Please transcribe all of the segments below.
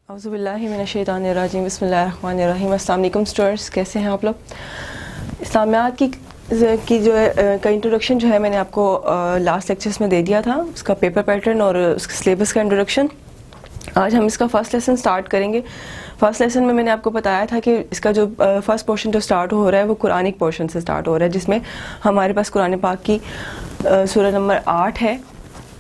औज़ुबिल्लाहिमिनश्शैतानिर्रजीम बिस्मिल्लाहिर्रहमानिर्रहीम। अस्सलाम वालेकुम स्टूडेंट्स, कैसे हैं आप लोग। इस्लामियात की जो है का इंट्रोडक्शन जो है मैंने आपको लास्ट लेक्चर्स में दे दिया था, उसका पेपर पैटर्न और उसके सिलेबस का इंट्रोडक्शन। आज हम इसका फ़र्स्ट लेसन स्टार्ट करेंगे। फ़र्स्ट लेसन में मैंने आपको बताया था कि इसका जो फ़र्स्ट पोर्शन जो स्टार्ट हो रहा है वो कुरानिक पोर्शन से स्टार्ट हो रहा है, जिसमें हमारे पास कुरान पाक की सूरह नंबर 8 है,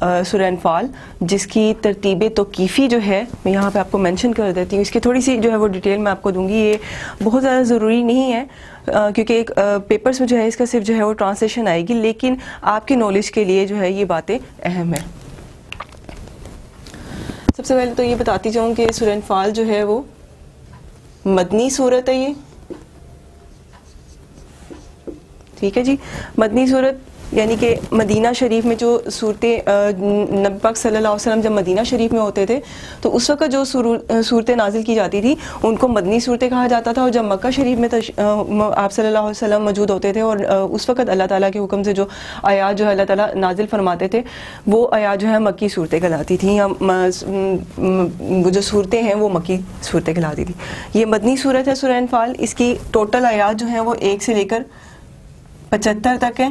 सूरह अनफाल, जिसकी तरतीब तौक़ीफ़ी जो है मैं यहाँ पे आपको मेंशन कर देती हूँ। इसकी थोड़ी सी जो है वो डिटेल मैं आपको दूंगी। ये बहुत ज़्यादा ज़रूरी नहीं है क्योंकि एक पेपर्स में जो है इसका सिर्फ जो है वो ट्रांसलेशन आएगी, लेकिन आपकी नॉलेज के लिए जो है ये बातें अहम है। सबसे पहले तो ये बताती जाऊँ कि सूरह अनफाल जो है वो मदनी सूरत है। ये ठीक है जी, मदनी सूरत यानी कि मदीना शरीफ में जो सूरतें नबी पाक सल्लल्लाहु अलैहि वसल्लम जब मदीना शरीफ में होते थे तो उस वक्त जो सूरतें नाजिल की जाती थी उनको मदनी सूरतें कहा जाता था, और जब मक्का शरीफ में आप सल्लल्लाहु अलैहि वसल्लम मौजूद होते थे और उस वक्त अल्लाह ताला के हुक्म से जो आयात जो है अल्लाह ताला नाजिल फरमाते थे वो आयात जो है मक्की सूरतें कहलाती थी, या जो सूरतें हैं वो मक्की सूरतें कहलाती थी। ये मदनी सूरत है सूरह अनफाल। इसकी टोटल आयात जो है वो 1 से लेकर 75 तक है,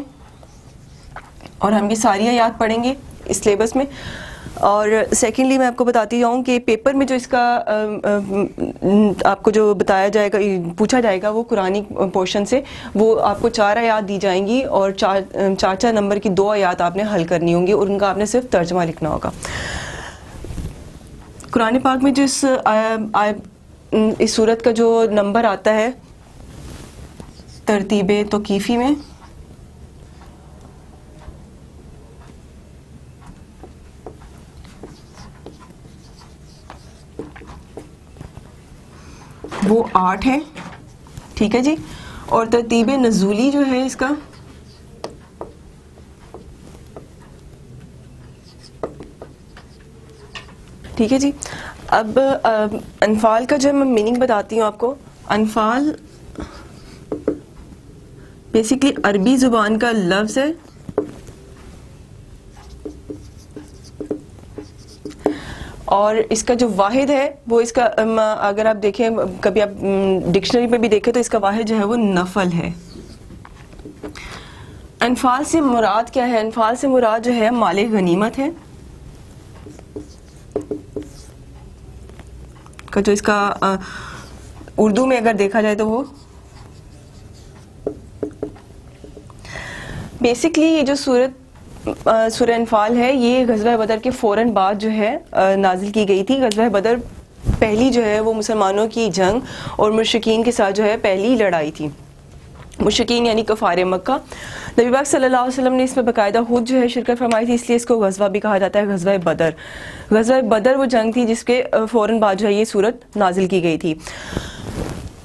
और हम ये सारी आयात पढ़ेंगे इस सिलेबस में। और सेकेंडली मैं आपको बताती जाऊँ कि पेपर में जो इसका आपको जो बताया जाएगा, पूछा जाएगा वो कुरानी पोर्शन से, वो आपको 4 आयात दी जाएंगी और चार नंबर की 2 आयात आपने हल करनी होंगी और उनका आपने सिर्फ तर्जमा लिखना होगा। कुरान पाक में जो इस सूरत का जो नंबर आता है तरतीब तौक़ीफ़ी में, वो 8 है, ठीक है जी। और तरतीब नज़ूली जो है इसका ठीक है जी। अब अनफाल का जो मैं मीनिंग बताती हूँ आपको। अनफाल बेसिकली अरबी ज़ुबान का लफ्ज़ है, और इसका जो वाहिद है वो इसका अगर आप देखें, कभी आप डिक्शनरी पे भी देखें तो इसका वाहिद जो है वो नफल है। अनफाल से मुराद क्या है? अनफाल से मुराद जो है माले गनीमत है का जो इसका उर्दू में अगर देखा जाए तो वो बेसिकली ये जो सूरह अनफाल है ये ग़ज़वा बदर के फ़ौरन बाद जो है नाजिल की गई थी। ग़ज़वा बदर पहली जो है वो मुसलमानों की जंग और मुशरिकीन के साथ जो है पहली लड़ाई थी। मुशरिकीन यानी कफ़ार मक्का। नबी पाक सल्लल्लाहु अलैहि वसल्लम ने इसमें बाकायदा खुद जो है शिरकत फरमाई थी, इसलिए इसको ग़ज़वा भी कहा जाता है, ग़ज़वा बदर। ग़ज़वा बदर वो जंग थी जिसके फ़ौरन बाद जो है ये सूरत नाजिल की गई थी।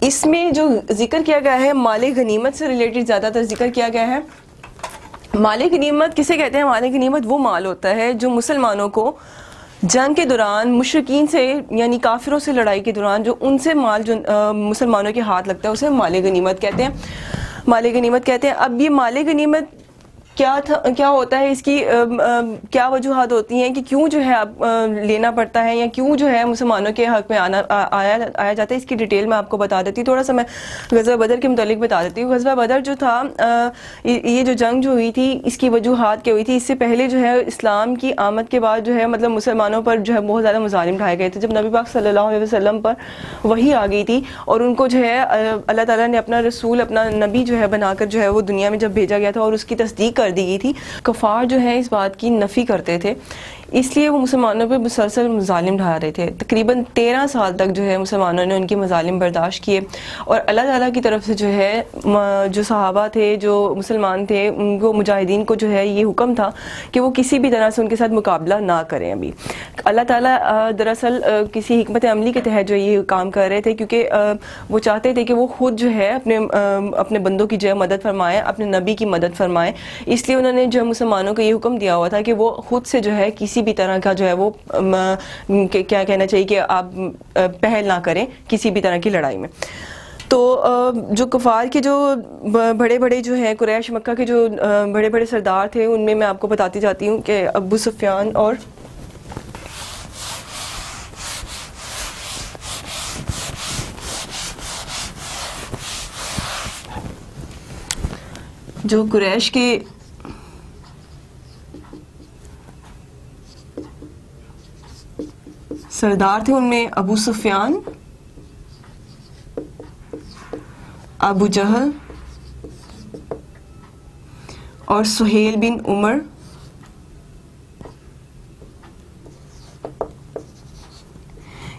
इसमें जो जिक्र किया गया है माले गनीमत से रिलेटेड ज़्यादातर जिक्र किया गया है। माले गनीमत किसे कहते हैं? माले गनीमत वो माल होता है जो मुसलमानों को जंग के दौरान मुशरिकीन से यानी काफिरों से लड़ाई के दौरान जो उनसे माल जो मुसलमानों के हाथ लगता है उसे माले गनीमत कहते हैं, माले गनीमत कहते हैं। अब ये माले गनीमत क्या होता है, इसकी क्या वजूहात होती हैं कि क्यों जो है आप लेना पड़ता है या क्यों जो है मुसलमानों के हक में आया जाता है, इसकी डिटेल मैं आपको बता देती हूँ। थोड़ा सा मैं ग़ज़वा बदर के मुतालिक बता देती हूँ। ग़ज़वा बदर जो था ये जो जंग जो हुई थी इसकी वजूहात क्या हुई थी। इससे पहले जो है इस्लाम की आमद के बाद जो है मतलब मुसलमानों पर जो है बहुत ज़्यादा मज़ालिम ढाए गए थे। जब नबी पाक सल्लल्लाहु अलैहि वसल्लम पर वही आ गई थी और उनको जो है अल्लाह ताला ने अपना रसूल, अपना नबी जो है बनाकर जो है वो दुनिया में जब भेजा गया था और उसकी तस्दीक कर दी गई थी, कफ़ार जो है इस बात की नफ़ी करते थे, इसलिए वो मुसलमानों पे मुसलसल मज़ालिम ढा रहे थे। तकरीबन 13 साल तक जो है मुसलमानों ने उनकी मज़ालिम बर्दाश्त किए, और अल्लाह ताला की तरफ से जो है जो सहाबा थे, जो मुसलमान थे, उनको मुजाहिदीन को जो है ये हुक्म था कि वो किसी भी तरह से उनके साथ मुकाबला ना करें। अभी अल्लाह ताला दरअसल किसी हिकमत अमली के तहत जो ये काम कर रहे थे, क्योंकि वो चाहते थे कि वो खुद जो है अपने बंदों की जो है मदद फरमाएँ, अपने नबी की मदद फरमाएँ। इसलिए उन्होंने जो मुसलमानों को ये हुक्म दिया हुआ था कि वो खुद से जो है किसी भी तरह का जो है वो क्या कहना चाहिए कि आप पहल ना करें किसी भी तरह की लड़ाई में। तो जो कफ़ार के जो बड़े बड़े जो है कुरैश मक्का के जो बड़े बड़े सरदार थे उनमें मैं आपको बताती जाती हूँ कि अबू सुफियान और जो कुरैश के सरदार थे उनमें अबू सुफियान, अबू जहल और सुहेल बिन उमर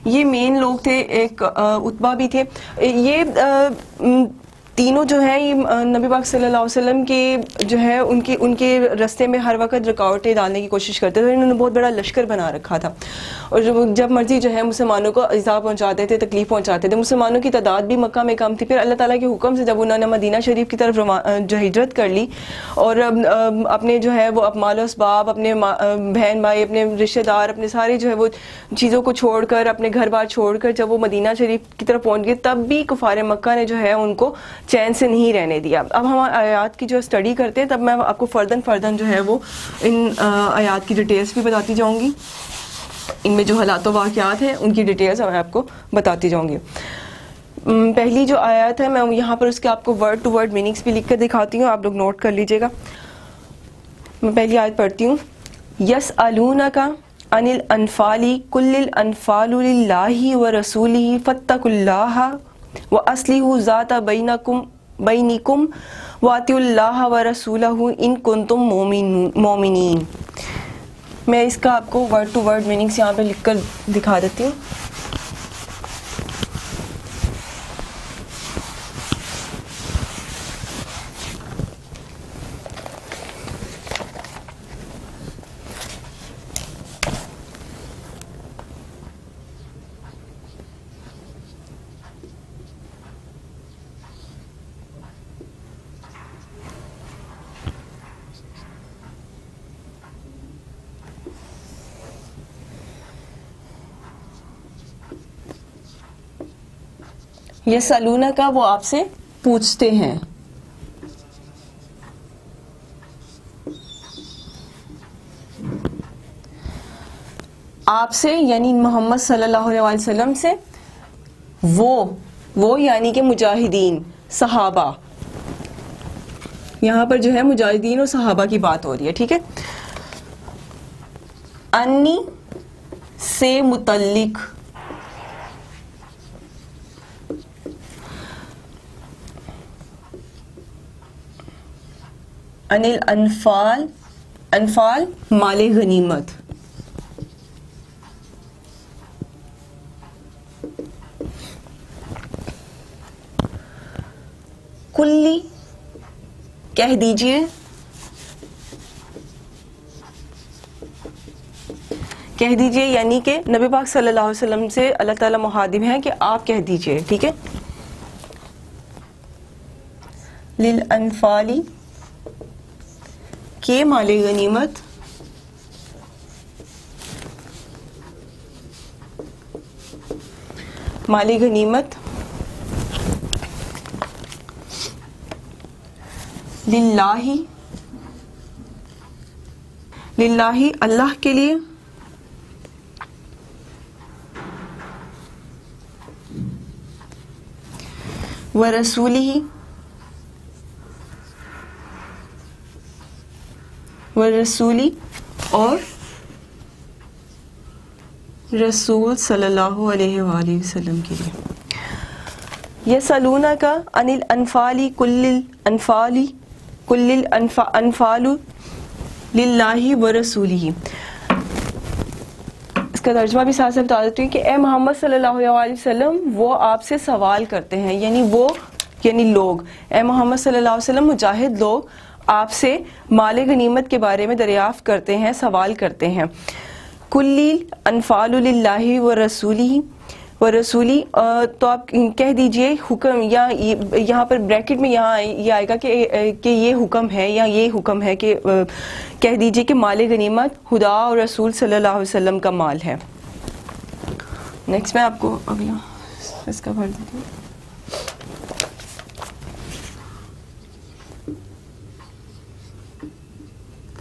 ये मेन लोग थे। एक उतबा भी थे। ये तीनों जो है ये नबी पाक सल्लल्लाहु अलैहि वसल्लम के जो है उनके रास्ते में हर वक्त रुकावटें डालने की कोशिश करते थे। इन्होंने बहुत बड़ा लश्कर बना रखा था और जब मर्जी जो है मुसलमानों को इज़ा पहुंचाते थे, तकलीफ पहुंचाते थे। मुसलमानों की तादाद भी मक्का में कम थी। फिर अल्लाह ताला के हुक्म से जब उन्होंने मदीना शरीफ की तरफ जो हिजरत कर ली और अपने जो है वो अपमाल असबाब, अपने बहन भाई, अपने रिश्तेदार, अपने सारे जो है वो चीज़ों को छोड़कर, अपने घर बार छोड़कर जब वो मदीना शरीफ की तरफ पहुँच गए, तब भी कुफार मक्का ने जो है उनको चैन से नहीं रहने दिया। अब हम आयात की जो स्टडी करते हैं तब मैं आपको फर्दन जो है वो इन आयात की डिटेल्स भी बताती जाऊंगी। इनमें जो हालात वाक़यात हैं उनकी डिटेल्स मैं आपको बताती जाऊंगी। पहली जो आयत है मैं यहाँ पर उसके आपको वर्ड टू वर्ड मीनिंग्स भी लिख कर दिखाती हूँ, आप लोग नोट कर लीजिएगा। मैं पहली आयत पढ़ती हूँ। यसअलूनका अनिल अनफाली कुल्लिल अनफालु लिल्लाहि व रसूलिहि फत्तकुल्लाहा व अस्लिहु ज़ाता बैनिकुम वातिउल्लाह व रसूलहु इन कुंतुम मोमिनीन। मैं इसका आपको वर्ड टू वर्ड मीनिंग्स यहाँ पे लिखकर दिखा देती हूँ। ये सलूना का वो आपसे पूछते हैं। आपसे यानी मोहम्मद सल्लल्लाहु अलैहि वसल्लम से, वो यानी कि मुजाहिदीन सहाबा, यहां पर जो है मुजाहिदीन और सहाबा की बात हो रही है, ठीक है। अन्नी से मुतल्लिक, अनिल अनफाल, अनफाल माले गनीमत, कुल्ली कह दीजिए, कह दीजिए यानी कि नबी पाक सल्लल्लाहु अलैहि वसल्लम से अल्लाह ताला मुहादिब हैं कि आप कह दीजिए, ठीक है। लिल अनफाली के माले गनीमत, माले गनीमत, लिल्लाही, लिल्लाही अल्लाह के लिए, व रसूलिही, व रसूली और रसूल सल्लल्लाहु अलैहि वसल्लम के लिए। यसअलूना का अनिल अनफाली कुल्लिल अनफाली कुल्लिल अनफालु लिल्लाहि व रसूलिही। इसका तर्जुमा भी साथ साथ बता देती हूँ कि ए मोहम्मद सल्लल्लाहु अलैहि वसल्लम वो आपसे सवाल करते हैं, यानी वो यानी लोग, ए मोहम्मद सल्लल्लाहु अलैहि वसल्लम मुजाहिद लोग आपसे माले गनीमत के बारे में दरियाफ्त करते हैं, सवाल करते हैं। कुल्ली अनफालु लिल्लाहि व रसूली व रसूली, तो आप कह दीजिए हुक्म, या यहाँ पर ब्रैकेट में यहाँ ये आएगा कि ये हुक्म है या ये हुक्म है कि कह दीजिए कि माले गनीमत खुदा और रसूल सल्लल्लाहु अलैहि वसल्लम का माल है। नेक्स्ट मैं आपको अगला इसका भर देती हूँ।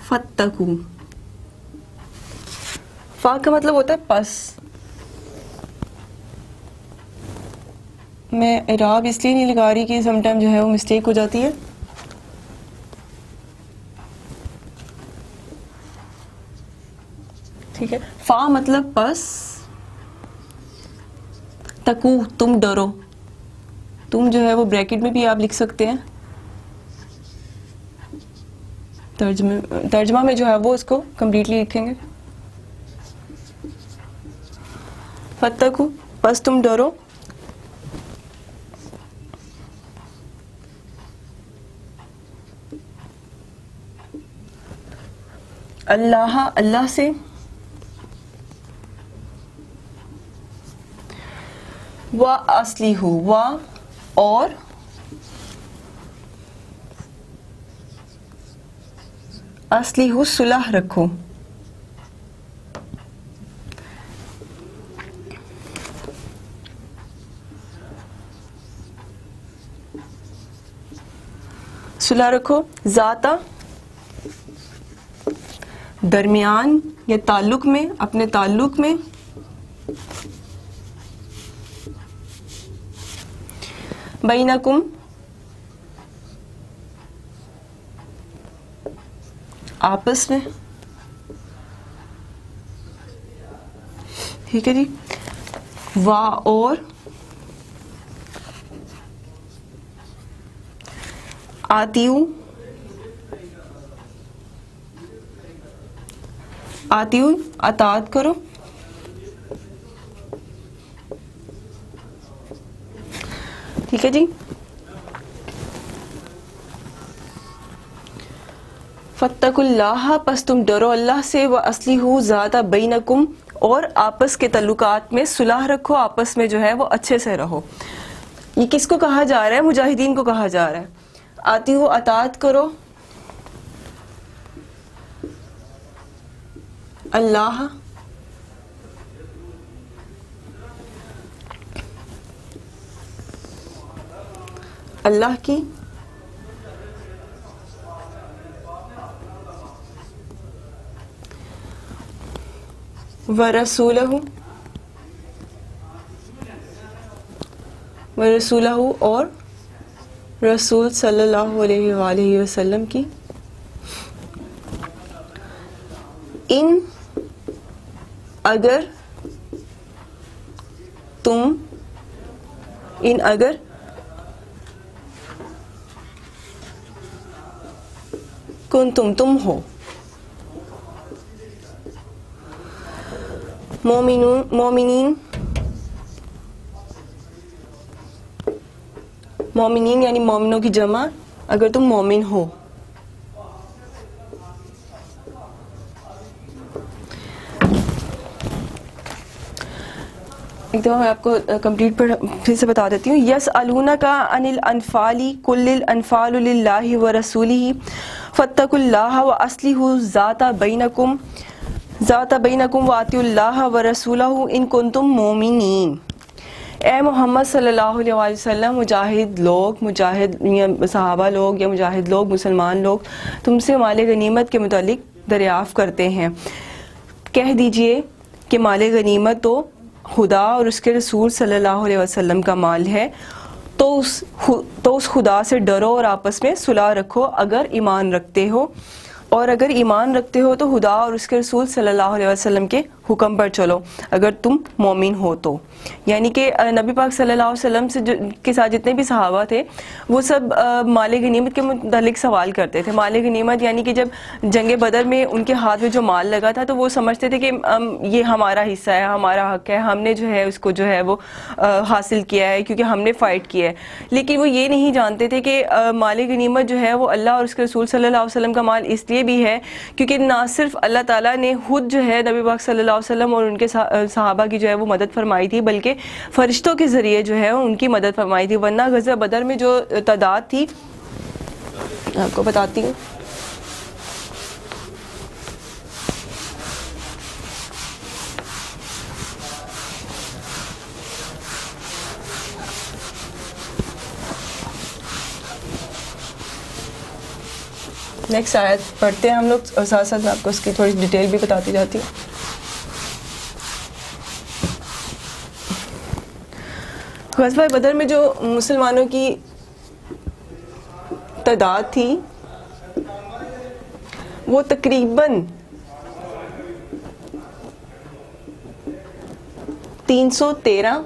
फत्तकू, फा का मतलब होता है पस। मैं इराब इसलिए नहीं लगा रही कि समटाइम जो है वो मिस्टेक हो जाती है। ठीक है। फा मतलब पस, तकू तुम डरो, तुम जो है वो ब्रैकेट में भी आप लिख सकते हैं, तर्जमा में जो है वो उसको कंप्लीटली लिखेंगे। फत्तकू बस तुम डरो, अल्लाह अल्लाह से, व अस्लिहु व और अस्लिहु सुलह रखो, सुलह रखो, जाता दरमियान या ताल्लुक में, अपने ताल्लुक में, बैनकुम आपस में, ठीक है जी। वा और आतियू आतियू अतात करो, ठीक है जी। फत्तकुल्लाह पस तुम डरो अल्लाह से, व अस्लिहु ज़ाता बैनकुम और आपस के तल्लुकात में सुलह रखो, आपस में जो है वो अच्छे से रहो। ये किसको कहा जा रहा है? मुजाहिदीन को कहा जा रहा है। आतियू अतात करो अल्लाह अल्लाह की, व रसूलहु और रसूल सल्लल्लाहु अलैहि वसल्लम की, इन अगर तुम, इन अगर कुन तुम हो, मोमिनीन यानी मोमिनों की जमा, अगर तुम मोमिन हो। एक दफा मैं आपको कंप्लीट फिर से बता देती हूँ। यस अलूना का अनिल अनफाली कुल्लिल अनफालु लिल्लाहि व रसूलिही फत्तकुल्लाह व अस्लिहु ज़ाता बैनकुम व अतिउल्लाह व रसूलहु इन कुंतुम मोमिनीन। ए मोहम्मद सल्लल्लाहु अलैहि वसल्लम, मुजाहिद लोग, मुजाहिद सहाबा लोग या मुजाहिद लोग, मुसलमान लोग तुमसे माले गनीमत के मुतालिक दरियाफ़्त करते हैं। कह दीजिए कि माले गनीमत तो खुदा और उसके रसूल सल्लल्लाहु अलैहि वसल्लम का माल है, तो उस खुदा से डरो और आपस में सुलह रखो अगर ईमान रखते हो, और अगर ईमान रखते हो तो खुदा और उसके रसूल सल्लल्लाहु अलैहि वसल्लम के हुक्म पर चलो अगर तुम मोमिन हो तो। यानी कि नबी पाक सल्लल्लाहु अलैहि वसल्लम से के साथ जितने भी सहाबा थे वो सब माले गनीमत के मुतालिक सवाल करते थे। माले गनीमत यानी कि जब जंग बदर में उनके हाथ में जो माल लगा था तो वो समझते थे कि ये हमारा हिस्सा है, हमारा हक है, हमने जो है उसको जो है वो हासिल किया है क्योंकि हमने फ़ाइट किया है। लेकिन वो ये नहीं जानते थे कि माले गनीमत जो है वो अल्लाह और उसके रसूल सल्लल्लाहु अलैहि वसल्लम का माल इसलिए भी है क्योंकि ना सिर्फ अल्लाह ताला ने खुद जो है नबी पाक सल्लल्लाहु अलैहि वसल्लम और उनके सहाबा की जो है वो मदद फरमाई थी, बल्कि फरिश्तों के ज़रिए जो है उनकी मदद फरमाई थी। वरना ग़ज़वा बदर में जो तादाद थी आपको बताती हूँ। नेक्स्ट आयत पढ़ते हैं हम लोग और साथ साथ मैं आपको उसकी थोड़ी डिटेल भी बताती जाती हूँ। ग़ज़वा बदर में जो मुसलमानों की तादाद थी वो तकरीबन 313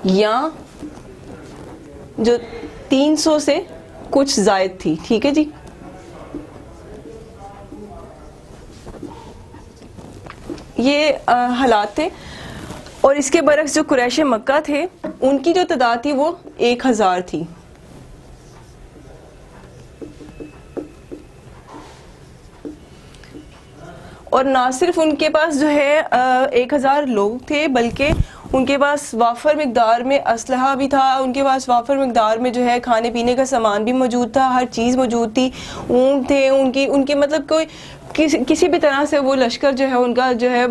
या जो 300 से कुछ जायद थी। ठीक है जी, ये हालात थे। और इसके बरक्स जो कुरैश मक्का थे उनकी जो तादाद थी वो 1000 थी। और ना सिर्फ उनके पास जो है 1000 लोग थे, बल्कि उनके पास वाफर मिकदार में असलहा भी था, उनके पास वाफर मिकदार में जो है खाने पीने का सामान भी मौजूद था, हर चीज़ मौजूद थी। ऊँट थे उनके मतलब कोई किसी भी तरह से वो लश्कर जो है उनका जो है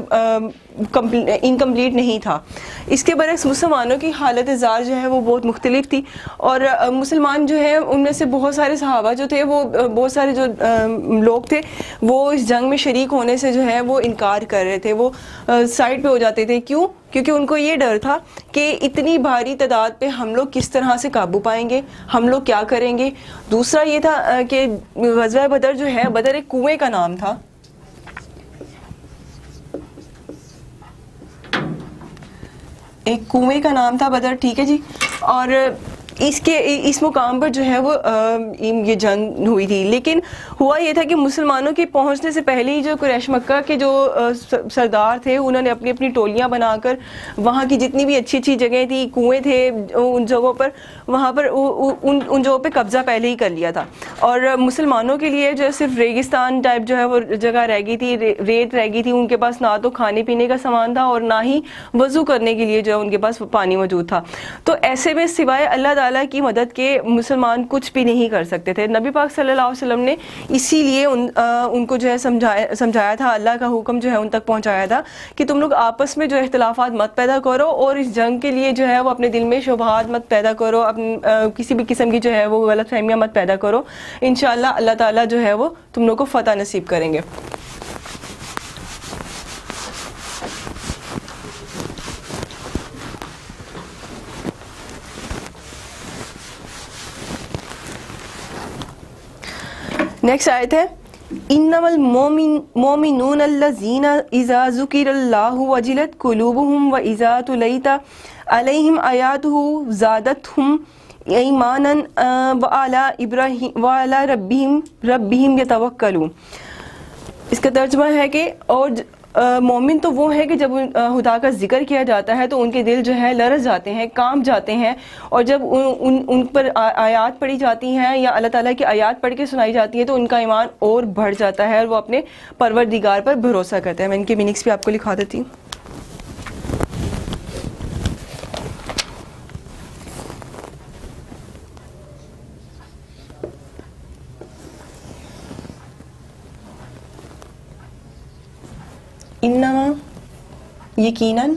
इनकम्प्लीट नहीं था। इसके बरक्स मुसलमानों की हालत ज़ार जो है वो बहुत मुख्तलिफ थी। और मुसलमान जो है उनमें से बहुत सारे सहाबा जो थे वो बहुत सारे जो लोग थे वो इस जंग में शरीक होने से जो है वो इनकार कर रहे थे, वो साइड पे हो जाते थे। क्यों? क्योंकि उनको ये डर था कि इतनी भारी तादाद पे हम लोग किस तरह से काबू पाएंगे, हम लोग क्या करेंगे। दूसरा ये था कि ग़ज़वा बदर जो है, बदर एक कुएं का नाम था। एक कुएं का नाम था बदर। ठीक है जी। और इस मुकाम पर जो है वो ये जंग हुई थी। लेकिन हुआ ये था कि मुसलमानों के पहुंचने से पहले ही जो कुरैश मक्का के जो सरदार थे उन्होंने अपनी अपनी टोलियां बनाकर वहाँ की जितनी भी अच्छी अच्छी जगह थी, कुएं थे, उन जगहों पर वहाँ पर उन जगहों पे कब्जा पहले ही कर लिया था। और मुसलमानों के लिए जो सिर्फ रेगिस्तान टाइप जो है वो जगह रह गई थी, रेत रह गई थी। उनके पास ना तो खाने पीने का सामान था और ना ही वज़ू करने के लिए जो है उनके पास पानी मौजूद था। तो ऐसे में सिवाय अल्लाह ताला की मदद के मुसलमान कुछ भी नहीं कर सकते थे। नबी पाक सल्लल्लाहु अलैहि वसल्लम ने इसीलिए उनको जो है समझाया था, अल्लाह का हुक्म जो है उन तक पहुंचाया था कि तुम लोग आपस में जो इख्तिलाफात मत पैदा करो और इस जंग के लिए जो है वो अपने दिल में शुबहात मत पैदा करो, किसी भी किस्म की जो है वो गलत फहमियाँ मत पैदा करो। इंशाअल्लाह अल्लाह ताला जो है वो तुम लोग को फतह नसीब करेंगे। नेक्स्ट आयत है, इन्नमल मोमिनून अल्लज़ीना इज़ा ज़ुकिरल्लाहु वजिलत कुलूबुहुम व इज़ा तुलियत अलैहिम आयातुहु ज़ादतहुम ईमानन व अला रब्बिहिम यतवक्कलून। इसका तर्जुमा है कि और मोमिन तो वो है कि जब खुदा का जिक्र किया जाता है तो उनके दिल जो है लरज़ जाते हैं, कांप जाते हैं। और जब उन पर आयात पढ़ी जाती हैं या अल्लाह ताला की आयात पढ़ के सुनाई जाती है तो उनका ईमान और बढ़ जाता है और वो अपने परवरदिगार पर भरोसा करते हैं। मैं इनके मीनिंग्स भी आपको लिखा देती हूँ। इन्नमा यकीनन,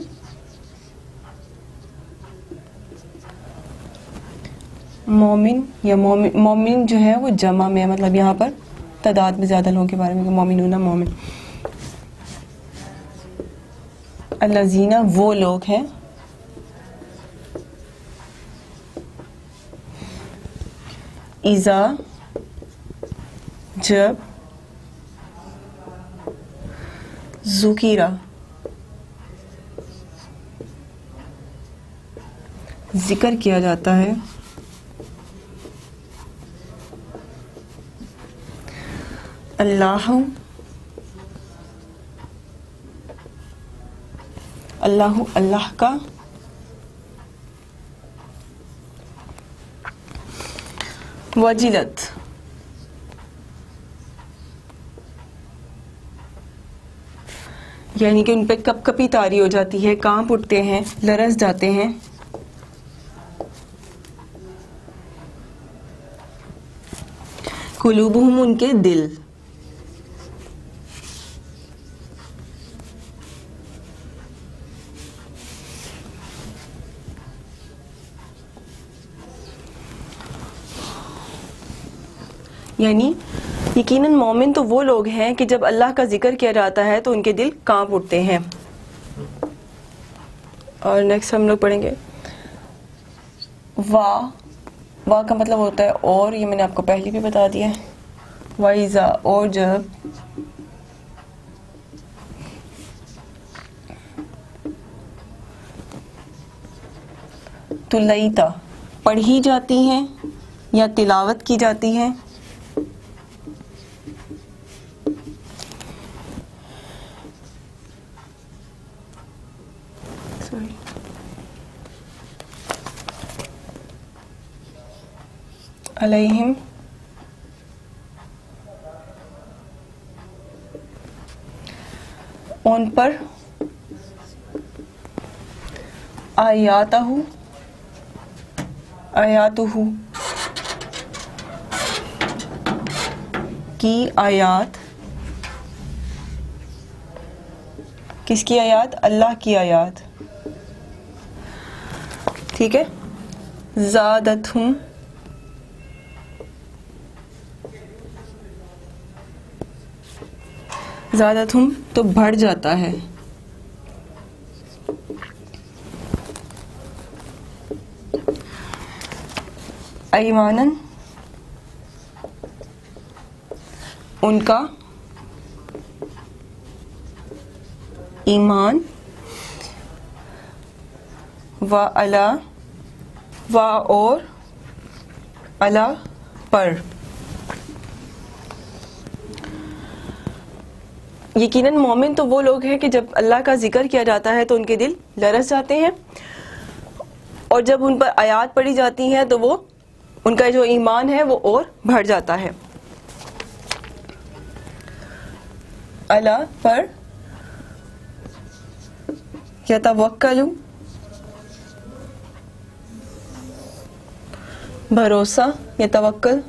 मोमिन या मोमिन जो है वो जमा में, मतलब यहाँ पर तादाद में ज्यादा लोगों के बारे में मोमिनूना मोमिन। अल्लज़ीना वो लोग हैं इज़ा जब ज़ुकीरा जिक्र किया जाता है, अल्लाह अल्लाह का वजिलत यानी कि उन पे कपकपी तारी हो जाती है, कांप उठते हैं, लरस जाते हैं। कुलूबुहुम उनके दिल, यानी यकीनन मोमिन तो वो लोग हैं कि जब अल्लाह का जिक्र किया जाता है तो उनके दिल कांप उठते हैं। और नेक्स्ट हम लोग पढ़ेंगे वाह का मतलब होता है और, ये मैंने आपको पहले भी बता दिया है। वाइजा और जब तुलईता पढ़ी जाती हैं या तिलावत की जाती हैं। अलैहिम उन पर, आयातहु आयातुहु की आयात, किसकी आयात? अल्लाह की आयात। ठीक है। ज़ादतहुम ज़ादतहुम तो बढ़ जाता है। ईमानन उनका ईमान, व अला व और अला पर। यकीनन मोमिन तो वो लोग हैं कि जब अल्लाह का जिक्र किया जाता है तो उनके दिल लरस जाते हैं, और जब उन पर आयात पढ़ी जाती हैं तो वो उनका जो ईमान है वो और बढ़ जाता है। अला पर यतवक्कलु भरोसा, यतवक्कल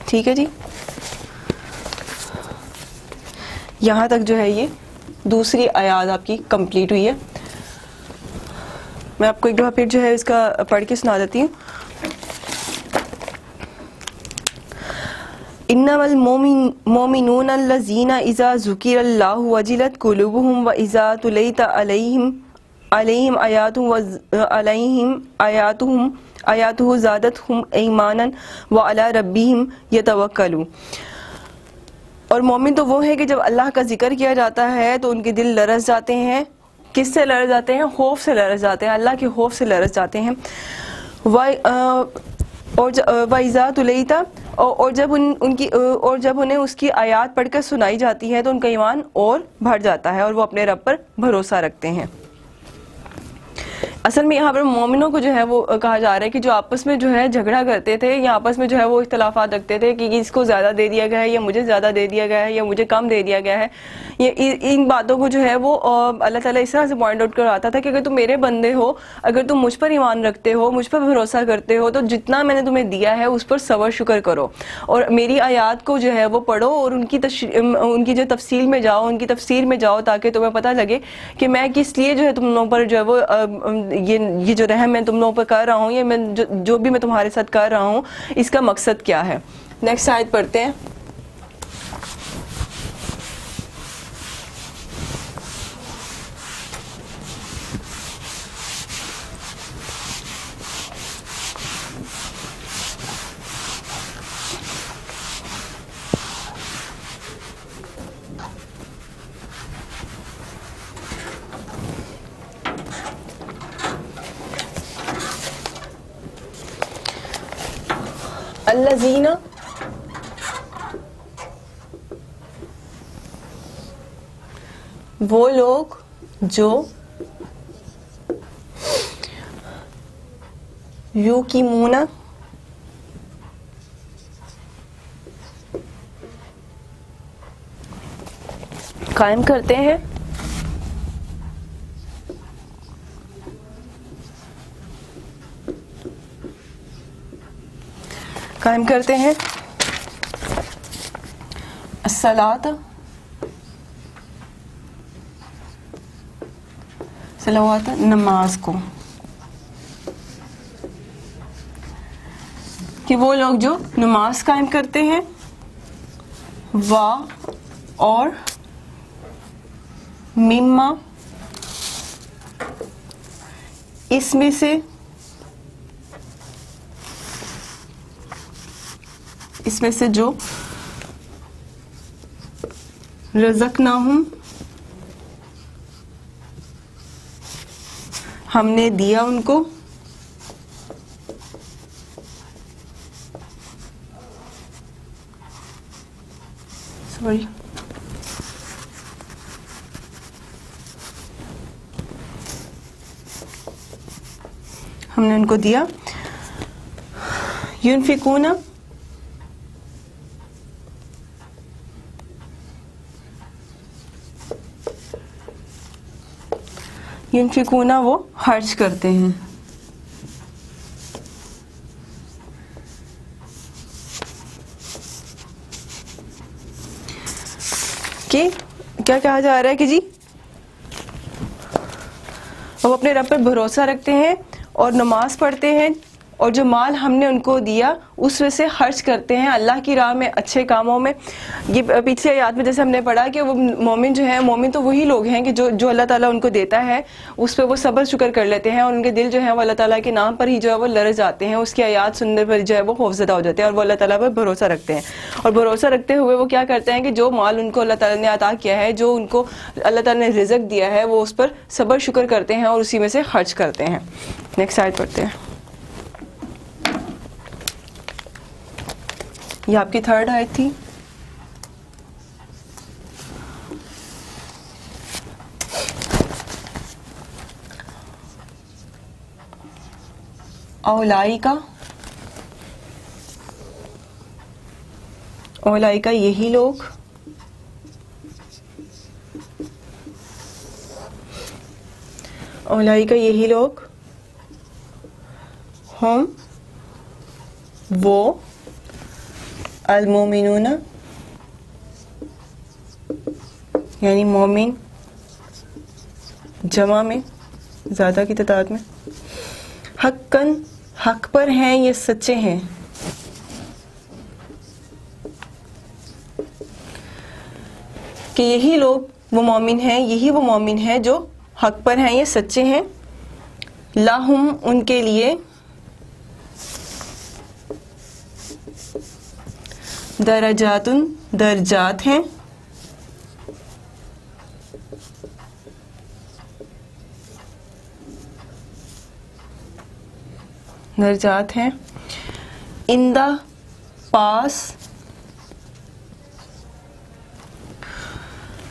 ठीक है जी। यहाँ तक जो है ये दूसरी आयात आपकी कंप्लीट हुई है। मैं आपको एक दफ़ा फिर जो है इसका पढ़ के सुना देती हूँ। इन्नमल मोमिनूना लज़ीना इज़ा ज़ुकिरल्लाहु वजिलत कुलूबुहुम व इज़ा तुलैत अलैहिम आयातुहु ज़ादतहुम ईमानन व अला रब्बिहिम यतवक्कलून। और मोमिन तो वो है कि जब अल्लाह का जिक्र किया जाता है तो उनके दिल लरस जाते हैं। किससे लरस जाते हैं? खौफ से लरस जाते हैं, अल्लाह के खौफ से लरस जाते हैं। वइज़ा तुलैता और जब उन्हें उसकी आयात पढ़कर सुनाई जाती है तो उनका ईमान और बढ़ जाता है और वो अपने रब पर भरोसा रखते हैं। असल में यहाँ पर मोमिनों को जो है वो कहा जा रहा है कि जो आपस में जो है झगड़ा करते थे या आपस में जो है वो इख्तलाफात रखते थे कि इसको ज़्यादा दे दिया गया है या मुझे ज़्यादा दे दिया गया है या मुझे कम दे दिया गया है, ये इन बातों को जो है वो अल्लाह ताला इस तरह से पॉइंट आउट करवाता था कि अगर तुम मेरे बंदे हो, अगर तुम मुझ पर ईमान रखते हो, मुझ पर भरोसा करते हो, तो जितना मैंने तुम्हें दिया है उस पर सबर शुक्र करो और मेरी आयात को जो है वो पढ़ो और उनकी जो तफसील में जाओ, उनकी तफसीर में जाओ, ताकि तुम्हें पता लगे कि मैं किस लिए जो है तुम लोगों पर जो है वो ये जो रहम मैं तुम लोगों पर कर रहा हूँ, ये मैं जो भी मैं तुम्हारे साथ कर रहा हूँ, इसका मकसद क्या है। नेक्स्ट आयत पढ़ते हैं। अल्लज़ीना वो लोग जो युकीमूना कायम करते हैं, कायम करते हैं सलात सलावत नमाज को, कि वो लोग जो नमाज कायम करते हैं वाह और मिम्मा इसमें से जो रज़क़नाहुम, हमने दिया उनको, सॉरी हमने उनको दिया। युनफिकूना, युनफिकूना वो खर्च करते हैं। कि क्या कहा जा रहा है कि जी वो अपने रब पर भरोसा रखते हैं और नमाज पढ़ते हैं और जो माल हमने उनको दिया उसमें से खर्च करते हैं अल्लाह की राह में, अच्छे कामों में। ये पिछले आयत में जैसे हमने पढ़ा कि वो मोमिन जो है, मोमिन तो वही लोग हैं कि जो अल्लाह ताला उनको देता है उस पर वो सब्र शुक्र कर लेते हैं और उनके दिल जो है वो अल्लाह ताला के नाम पर ही जो है वो लरज़ जाते हैं, उसकी आयत सुनने पर जो है वो खौफज़दा हो जाते हैं और वो अल्लाह ताला पर भरोसा रखते हैं। और भरोसा रखते हुए वो क्या करते हैं कि जो माल उनको अल्लाह ताला ने अता किया है, जो उनको अल्लाह ताला ने रिज़्क़ दिया है, वो उस पर सब्र शुक्र करते हैं और उसी में से खर्च करते हैं। नेक्स्ट आयत पढ़ते हैं। ये आपकी थर्ड आयत थी। औलाइका, औलाइका यही लोग, औलाइका यही लोग, हम वो अल-मोमिनूना यानी मोमिन जमा में, ज़्यादा की तादाद में, हक्कन हक पर हैं, ये सच्चे हैं। कि यही लोग वो मोमिन हैं, यही वो मोमिन हैं जो हक पर हैं, ये सच्चे हैं। लाहुम उनके लिए, दरजातुन दर्जात हैं, दर्जात हैं। इंदा पास,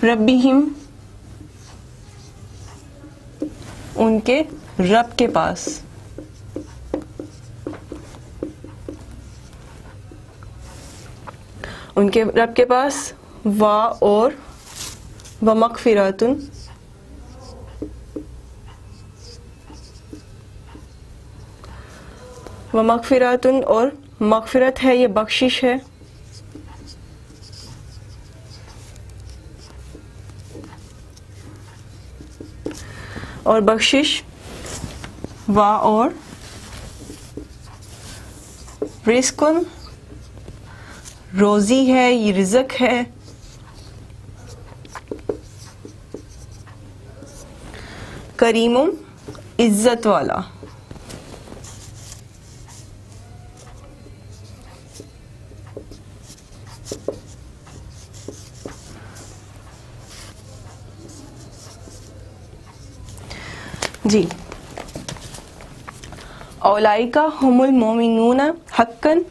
रब्बिहिम उनके रब के पास, उनके रब के पास। वा और व मगफिरतुन, व मगफिरतुन और मगफिरत है, ये बख्शिश है। और बख्शिश। वा और रिस्कुन रोजी है, ये रिज़्क़ है। करीमुम इज्जत वाला, जी। औलाइका हुमुल मोमिनूना हक्कन,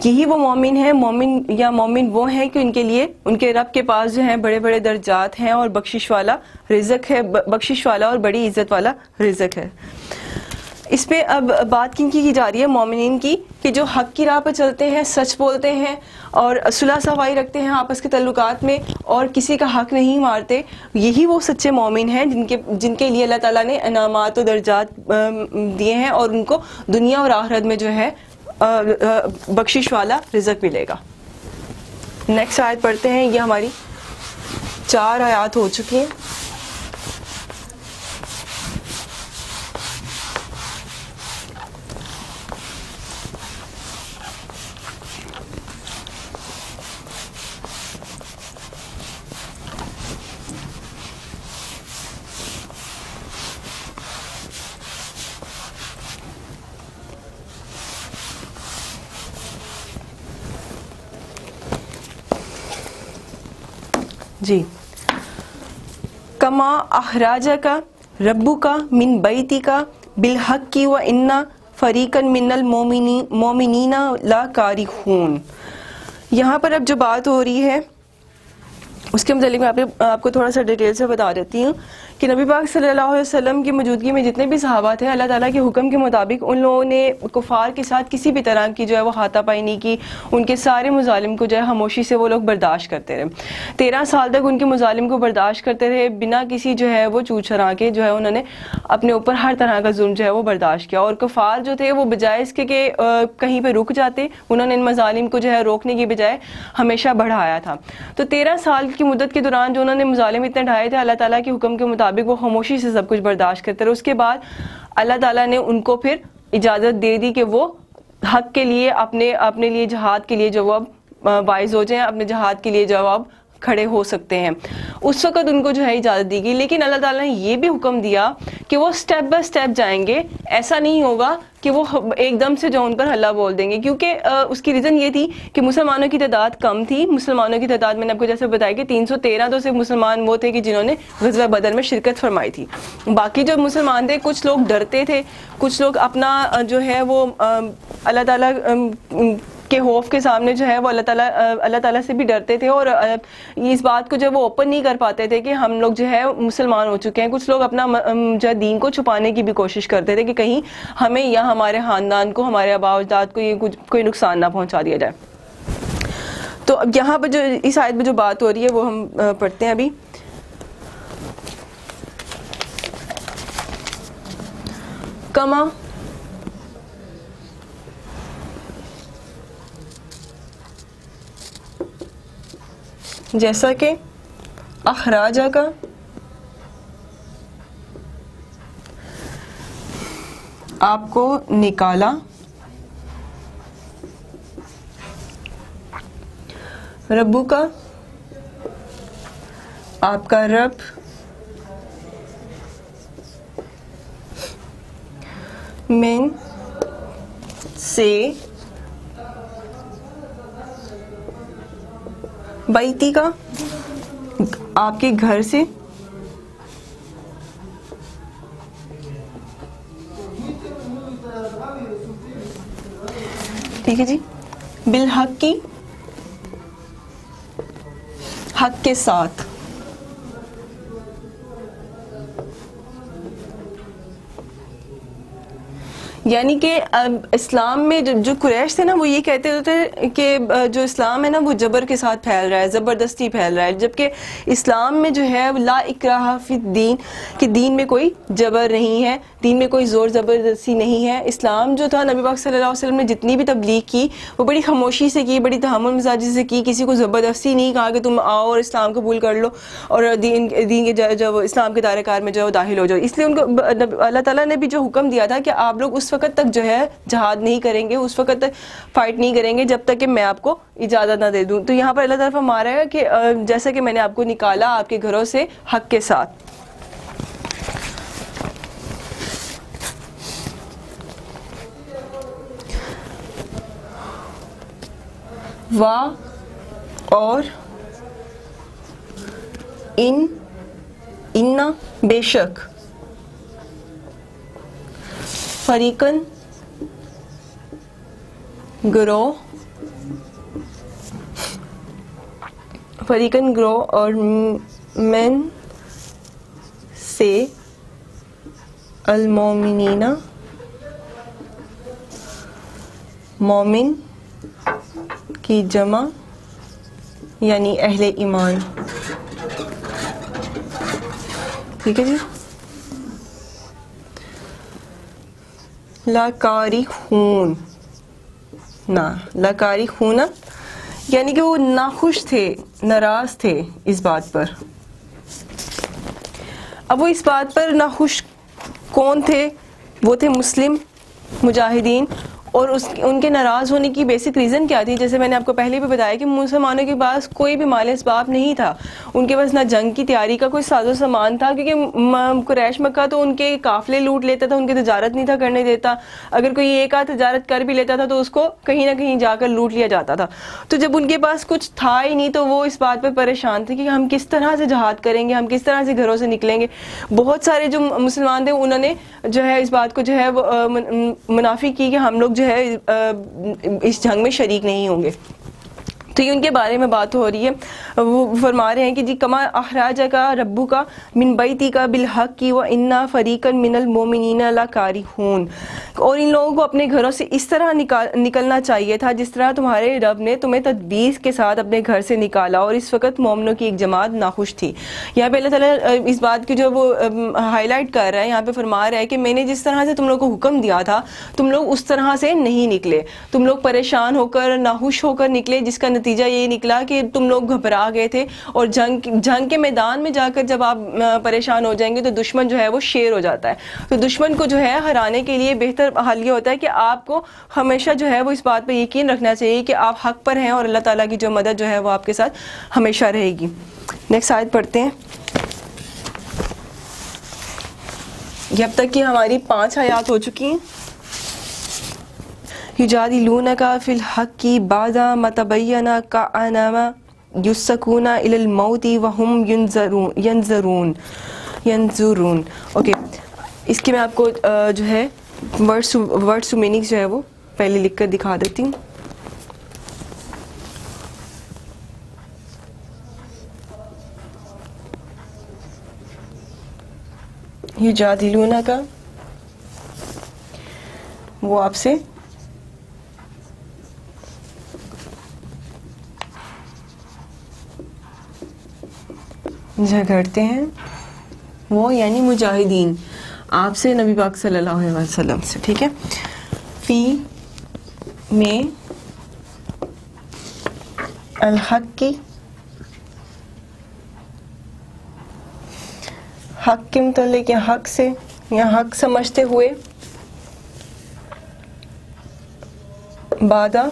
यही वो मोमिन है, मोमिन या मोमिन वो है कि उनके लिए उनके रब के पास जो है बड़े बड़े दर्जात हैं और बख्शिश वाला रिज़्क़ है, बख्शिश वाला और बड़ी इज्जत वाला रिज़्क़ है। इस पे अब बात की जा रही है मोमिनीन की, कि जो हक की राह पर चलते हैं, सच बोलते हैं और सुलह सफाई रखते हैं आपस के तल्लुकात में और किसी का हक नहीं मारते, यही वो सच्चे मोमिन हैं जिनके लिए अल्लाह ताला ने इनामात और दर्जात दिए हैं और उनको दुनिया और आखिरत में जो है बख्शिश वाला रिज़्क़ मिलेगा। नेक्स्ट आयत पढ़ते हैं। ये हमारी 4 आयत हो चुकी हैं। जी, कमा अखराजका रब्बुका मिन बैतिका बिलहक्की व इन्ना फरीकन मिनल मोमिनीना ला कारिहून। यहाँ पर अब जो बात हो रही है उसके मतलब मैं आपको थोड़ा सा डिटेल से बता देती हूँ कि नबी पाक सल्लल्लाहु अलैहि वसल्लम की मौजूदगी में जितने भी सहाबा थे, अल्लाह ताला के हुक्म के मुताबिक उन लोगों ने कुफार के साथ किसी भी तरह की जो है वो हाथापाई नहीं की। उनके सारे मुजालिम को जो है खामोशी से वो लोग बर्दाश्त करते रहे। 13 साल तक उनके मुजालिम को बर्दाश्त करते रहे, बिना किसी जो है वो चूँ चरा के जो है उन्होंने अपने ऊपर हर तरह का जुल्म जो है वो बर्दाश्त किया। और कुफार जो थे वो बजाय इसके कि कहीं पर रुक जाते, उन्होंने इन मजालिम को जो है रोकने की बजाय हमेशा बढ़ाया था। तो 13 साल की मुद्दत के दौरान जो उन्होंने मुजालिम इतने ढाए थे, अल्लाह ताला के हुक्म के मुताबिक वो खामोशी से सब कुछ बर्दाश्त करते रहे। उसके बाद अल्लाह ताला ने उनको फिर इजाज़त दे दी कि वो हक के लिए अपने लिए जहाद के लिए जो वो अब वाइज हो जाएं, अपने जहाद के लिए जो अब खड़े हो सकते हैं। उस वक़्त उनको जो है इजाज़त दी गई, लेकिन अल्लाह ताला ने ये भी हुक्म दिया कि वो स्टेप बाय स्टेप जाएंगे। ऐसा नहीं होगा कि वो एकदम से जो उन पर हल्ला बोल देंगे, क्योंकि उसकी रीज़न ये थी कि मुसलमानों की तादाद कम थी। मुसलमानों की तादाद मैंने आपको जैसे बताया कि 313 तो सिर्फ मुसलमान वो थे कि जिन्होंने ग़ज़वा बदर में शिरकत फरमाई थी। बाकी जो मुसलमान थे, कुछ लोग डरते थे, कुछ लोग अपना जो है वो अल्लाह ताला के खौफ के सामने जो है वो अल्लाह ताला से भी डरते थे और इस बात को जो वो ओपन नहीं कर पाते थे कि हम लोग जो है मुसलमान हो चुके हैं। कुछ लोग अपना जो दीन को छुपाने की भी कोशिश करते थे कि कहीं हमें या हमारे ख़ानदान को, हमारे आबा अजदाद को ये कोई नुकसान ना पहुंचा दिया जाए। तो अब यहाँ पर जो इस आयत में जो बात हो रही है वो हम पढ़ते हैं अभी। कमा जैसा कि अखराजा का आपको निकाला, रब्बू का आपका रब, मिन से बैती का आपके घर से, ठीक है जी, बिलहक की हक के साथ, यानी कि इस्लाम में जो कुरैश थे ना वो ये कहते थे कि जो इस्लाम है ना वो जबर के साथ फैल रहा है, ज़बरदस्ती फैल रहा है, जबकि इस्लाम में जो है ला इकराहा फिद्दीन कि दीन में कोई जबर नहीं है, दीन में कोई ज़ोर ज़बरदस्ती नहीं है। इस्लाम जो था नबी पाक सल्लल्लाहु अलैहि वसल्लम ने जितनी भी तबलीग की वो बड़ी खामोशी से की, बड़ी तहम्मुल मिजाजी से की, किसी को ज़बरदस्ती नहीं कहा कि तुम आओ और इस्लाम कबूल कर लो और दीन के जब इस्लाम के दायरे-कार में जो दाखिल हो जाओ। इसलिए उनको अल्लाह ताला ने भी जो हुक्म दिया था कि आप लोग उस वक़्त तक जो है जहाद नहीं करेंगे, उस वक़्त तक फाइट नहीं करेंगे जब तक कि मैं आपको इजाज़त ना दे दूँ। तो यहाँ पर अल्लाह ताला फरमा रहा है कि जैसा कि मैंने आपको निकाला आपके घरों से हक के साथ। वाह और इन्ना बेशक, फरीकन ग्रोह, फरीकन ग्रोह और मैन से अल-मोमिनीना, मोमिन की जमा यानी अहले ईमान, ठीक है जी। लाकारी खून ना, लाकारी खूना यानी कि वो नाखुश थे, नाराज थे इस बात पर। अब वो इस बात पर नाखुश कौन थे? वो थे मुस्लिम मुजाहिदीन और उनके नाराज़ होने की बेसिक रीज़न क्या थी? जैसे मैंने आपको पहले भी बताया कि मुसलमानों के पास कोई भी माल असबाब नहीं था, उनके पास ना जंग की तैयारी का कोई साजो सामान था, क्योंकि कुरैश मक्का तो उनके काफिले लूट लेता था, उनकी तजारत नहीं था करने देता। अगर कोई एक आध तजारत कर भी लेता था तो उसको कहीं ना कहीं जाकर लूट लिया जाता था। तो जब उनके पास कुछ था ही नहीं तो वो इस बात पर परेशान थे कि हम किस तरह से जहाद करेंगे, हम किस तरह से घरों से निकलेंगे। बहुत सारे जो मुसलमान थे उन्होंने जो है इस बात को जो है वो मुनाफी की कि हम लोग जो है इस जंग में शरीक नहीं होंगे। तो ये उनके बारे में बात हो रही है। वो फरमा रहे हैं कि जी कमा अखराज का रब्बू का मिन बैती का बिल हक की व इन्ना फरीकन मिनल मोमिनीना ला कारिहून। और इन लोगों को अपने घरों से इस तरह निकलना चाहिए था जिस तरह तुम्हारे रब ने तुम्हें तदबीर के साथ अपने घर से निकाला, और इस वक्त मोमिनों की एक जमात नाखुश थी। यहाँ पे अल्लाह ताला इस बात की जो वो हाईलाइट कर रहा है, यहाँ पे फरमा रहा है कि मैंने जिस तरह से तुम लोग को हुक्म दिया था तुम लोग उस तरह से नहीं निकले, तुम लोग परेशान होकर नाखुश होकर निकले, जिसका नतीजा ये निकला कि तुम लोग घबरा गए थे। और जंग के मैदान में जाकर जब आप परेशान हो जाएंगे तो दुश्मन जो है वो शेर हो जाता है। तो दुश्मन को जो है हराने के लिए बेहतर हल ये होता है कि आपको हमेशा जो है वो इस बात पर यकीन रखना चाहिए कि आप हक पर हैं और अल्लाह ताला की जो मदद जो है वो आपके साथ हमेशा रहेगी। नेक्स्ट आयत पढ़ते हैं। ये अब तक की हमारी 5 आयत हो चुकी हैं। युजादिलूनका फिल हक्की बाज़ा मतबय्यना का अनमा युस्सकूना इलल मौती वहुम यंजुरून। ओके, इसके मैं आपको जो है वर्ड्स टू मीनिंग्स जो है वो पहले लिख कर दिखा देती हूँ। युजादिलूनका वो आपसे झगड़ते हैं, वो यानी मुजाहिदीन आपसे नबी पाक सल्लल्लाहु अलैहि वसल्लम से, ठीक है। फी में अल हक की, हक के मतलब हक से या हक समझते हुए, बादा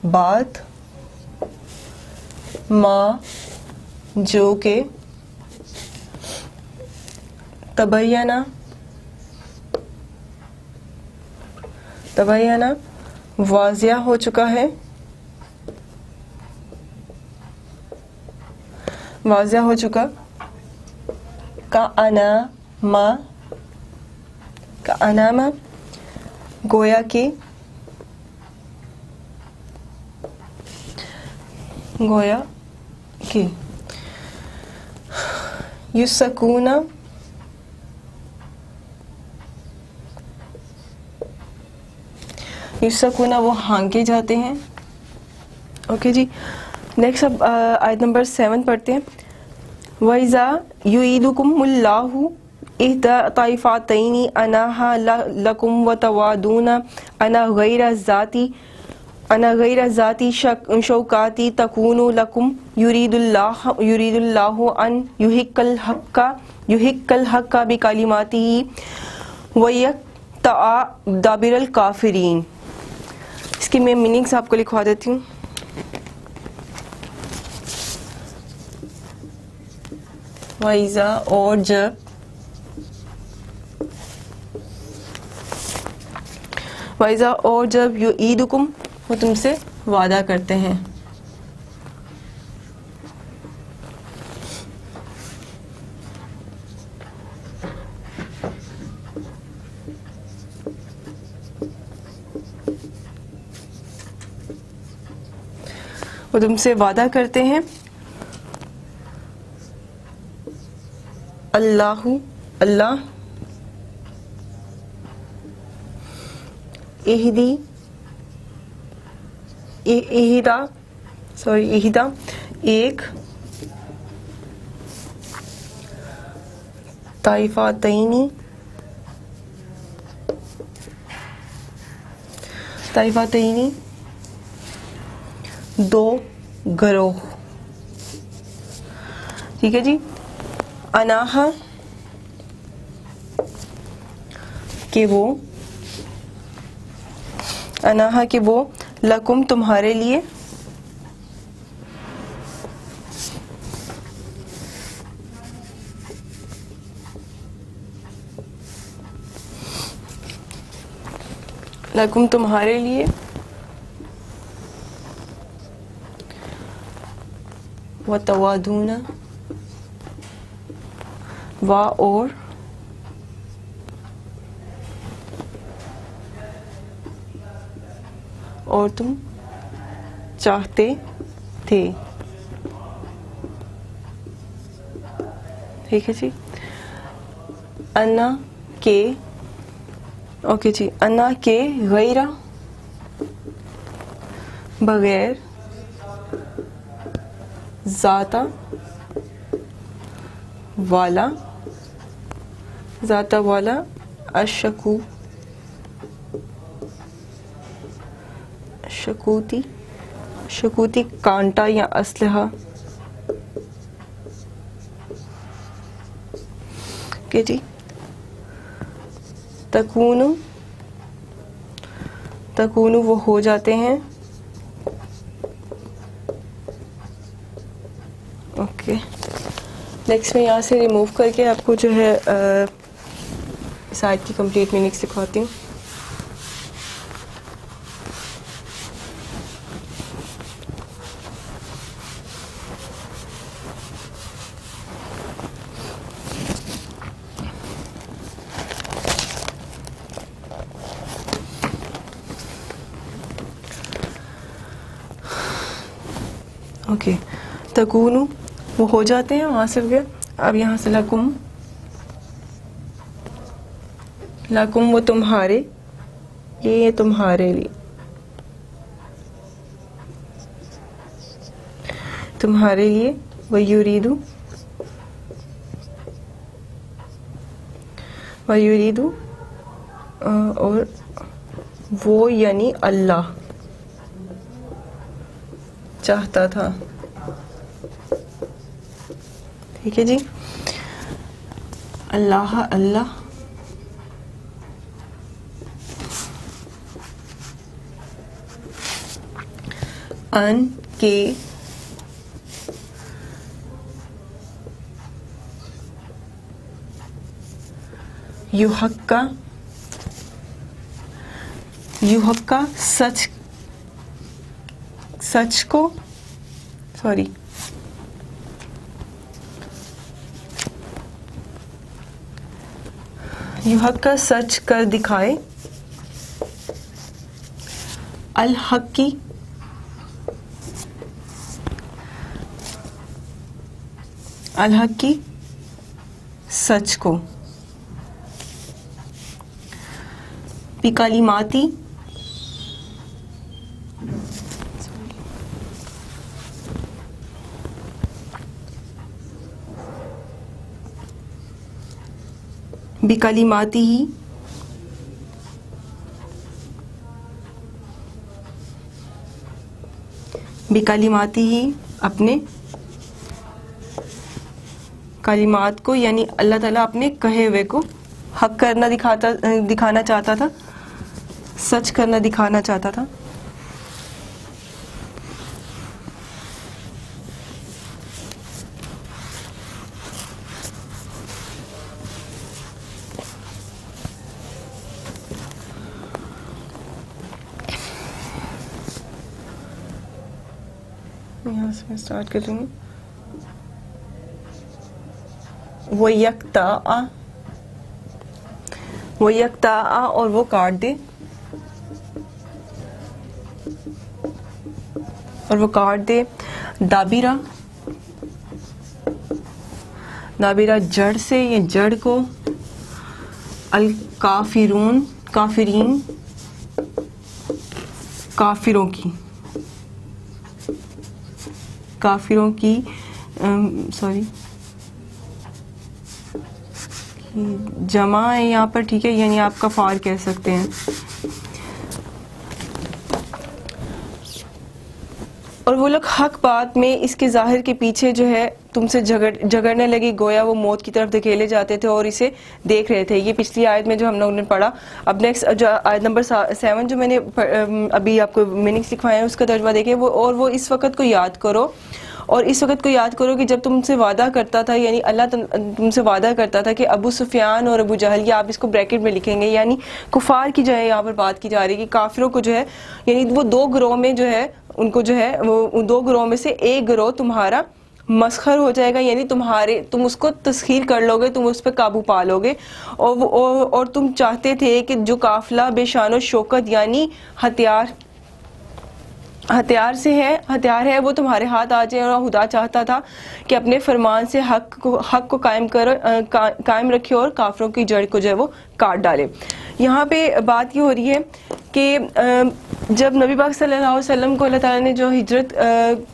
बात, माँ जो के, तबय्यना वाज़िया हो चुका है, वाज़िया हो चुका। का अनामा गोया की, युस्सकूना वो हांके जाते हैं। ओके जी, नेक्स्ट अब आयत नंबर 7 पढ़ते हैं। वइज़ा युईदुकुमुल्लाहु इहदा ताइफातैनी अनाहा लकुम व तवादूना अना गैर ज़ाती शौकाती तकूनु लकुम युरीदुल्लाहु अन युहिक्कल हक्का बिकलिमातिही व यक़्तअ दाबिरल काफिरीन। इसकी मैं मीनिंग्स आपको लिखवा देती हूँ। वइज़ा और जब, वइज़ा और जब युईदुकुम वो तुमसे वादा करते हैं, वो तुमसे वादा करते हैं। अल्लाह इहिदा एक, ताइफातैनी दो गरोह, ठीक है जी। अनाहा कि वो, अनाहा कि वो, लकुम तुम्हारे लिए, लकुम तुम्हारे लिए, व तवादूना, व और तुम चाहते थे। ठीक है जी। अन्ना के, ओके जी, अन्ना के गैरा, बगैर, ज़ाता वाला, ज़ाता वाला, अशकू, शकूती, शकूती कांटा या असलहा। ओके जी। तकूनु, तकूनु वो हो जाते हैं। ओके, नेक्स्ट मैं यहाँ से रिमूव करके आपको जो है इस आयत की कंप्लीट मीनिंग सिखाती हूँ। ओके, तकूनु वो हो जाते हैं, वहां से हो गया। अब यहाँ से लकुम, लकुम वो तुम्हारे, ये तुम्हारे लिए, तुम्हारे लिए। व युरीदु, व युरीदु और वो यानी अल्लाह चाहता था। ठीक है जी। अल्लाह, अल्लाह, अन के, युहक्का, युहक्का सच, सच को, सॉरी, युहक का सच कर दिखाए। अल हक की, अल हक की सच को। बिकालिमाती, बिकालिमाती ही, बिकालिमाती ही अपने कलिमात को, यानी अल्लाह ताला अपने कहे हुए को हक करना दिखाना चाहता था, सच करना दिखाना चाहता था। यहाँ से मैं स्टार्ट कर दूंगी। वो यकता, वो यकता और वो काट दे, और वो काट दे। दाबिरा, दाबिरा जड़ से, ये जड़ को। अल काफिरून, काफिरीन, काफिरों की, काफिरों की, सॉरी जमा है यहाँ पर, ठीक है, यानी आप कफार कह सकते हैं। और वो लोग हक बात में इसके जाहिर के पीछे जो है तुमसे झगड़ने लगी, गोया वो मौत की तरफ धकेले जाते थे और इसे देख रहे थे। ये पिछली आयत में जो हम लोगों ने पढ़ा। अब नेक्स्ट जो आयत नंबर 7 जो मैंने अभी आपको मीनिंग्स लिखवाए हैं उसका तर्जुमा देखें। वो इस वक्त को याद करो, और इस वक्त को याद करो कि जब तुमसे वादा करता था, यानी अल्लाह तुमसे वादा करता था कि अबू सुफियान और अबू जहल, या आप इसको ब्रैकेट में लिखेंगे, यानी कुफार की जो है यहाँ पर बात की जा रही है कि काफिरों को जो है, यानी वो दो ग्रोह में जो है उनको जो है वो दो ग्रोह में से एक ग्रोह तुम्हारा मस्खर हो जाएगा, यानी तुम उसको तस्खीर कर लोगे, तुम उस पर काबू पा लोगे। और तुम चाहते थे कि जो काफिला बेशान शौकत यानी हथियार है वो तुम्हारे हाथ आ जाए, और खुदा चाहता था कि अपने फरमान से हक को कायम रखे और काफिरों की जड़ को जो है वो काट डाले। यहाँ पे बात ये हो रही है कि जब नबी पाक सल्लल्लाहु अलैहि वसल्लम को अल्लाह ताला ने जो हिजरत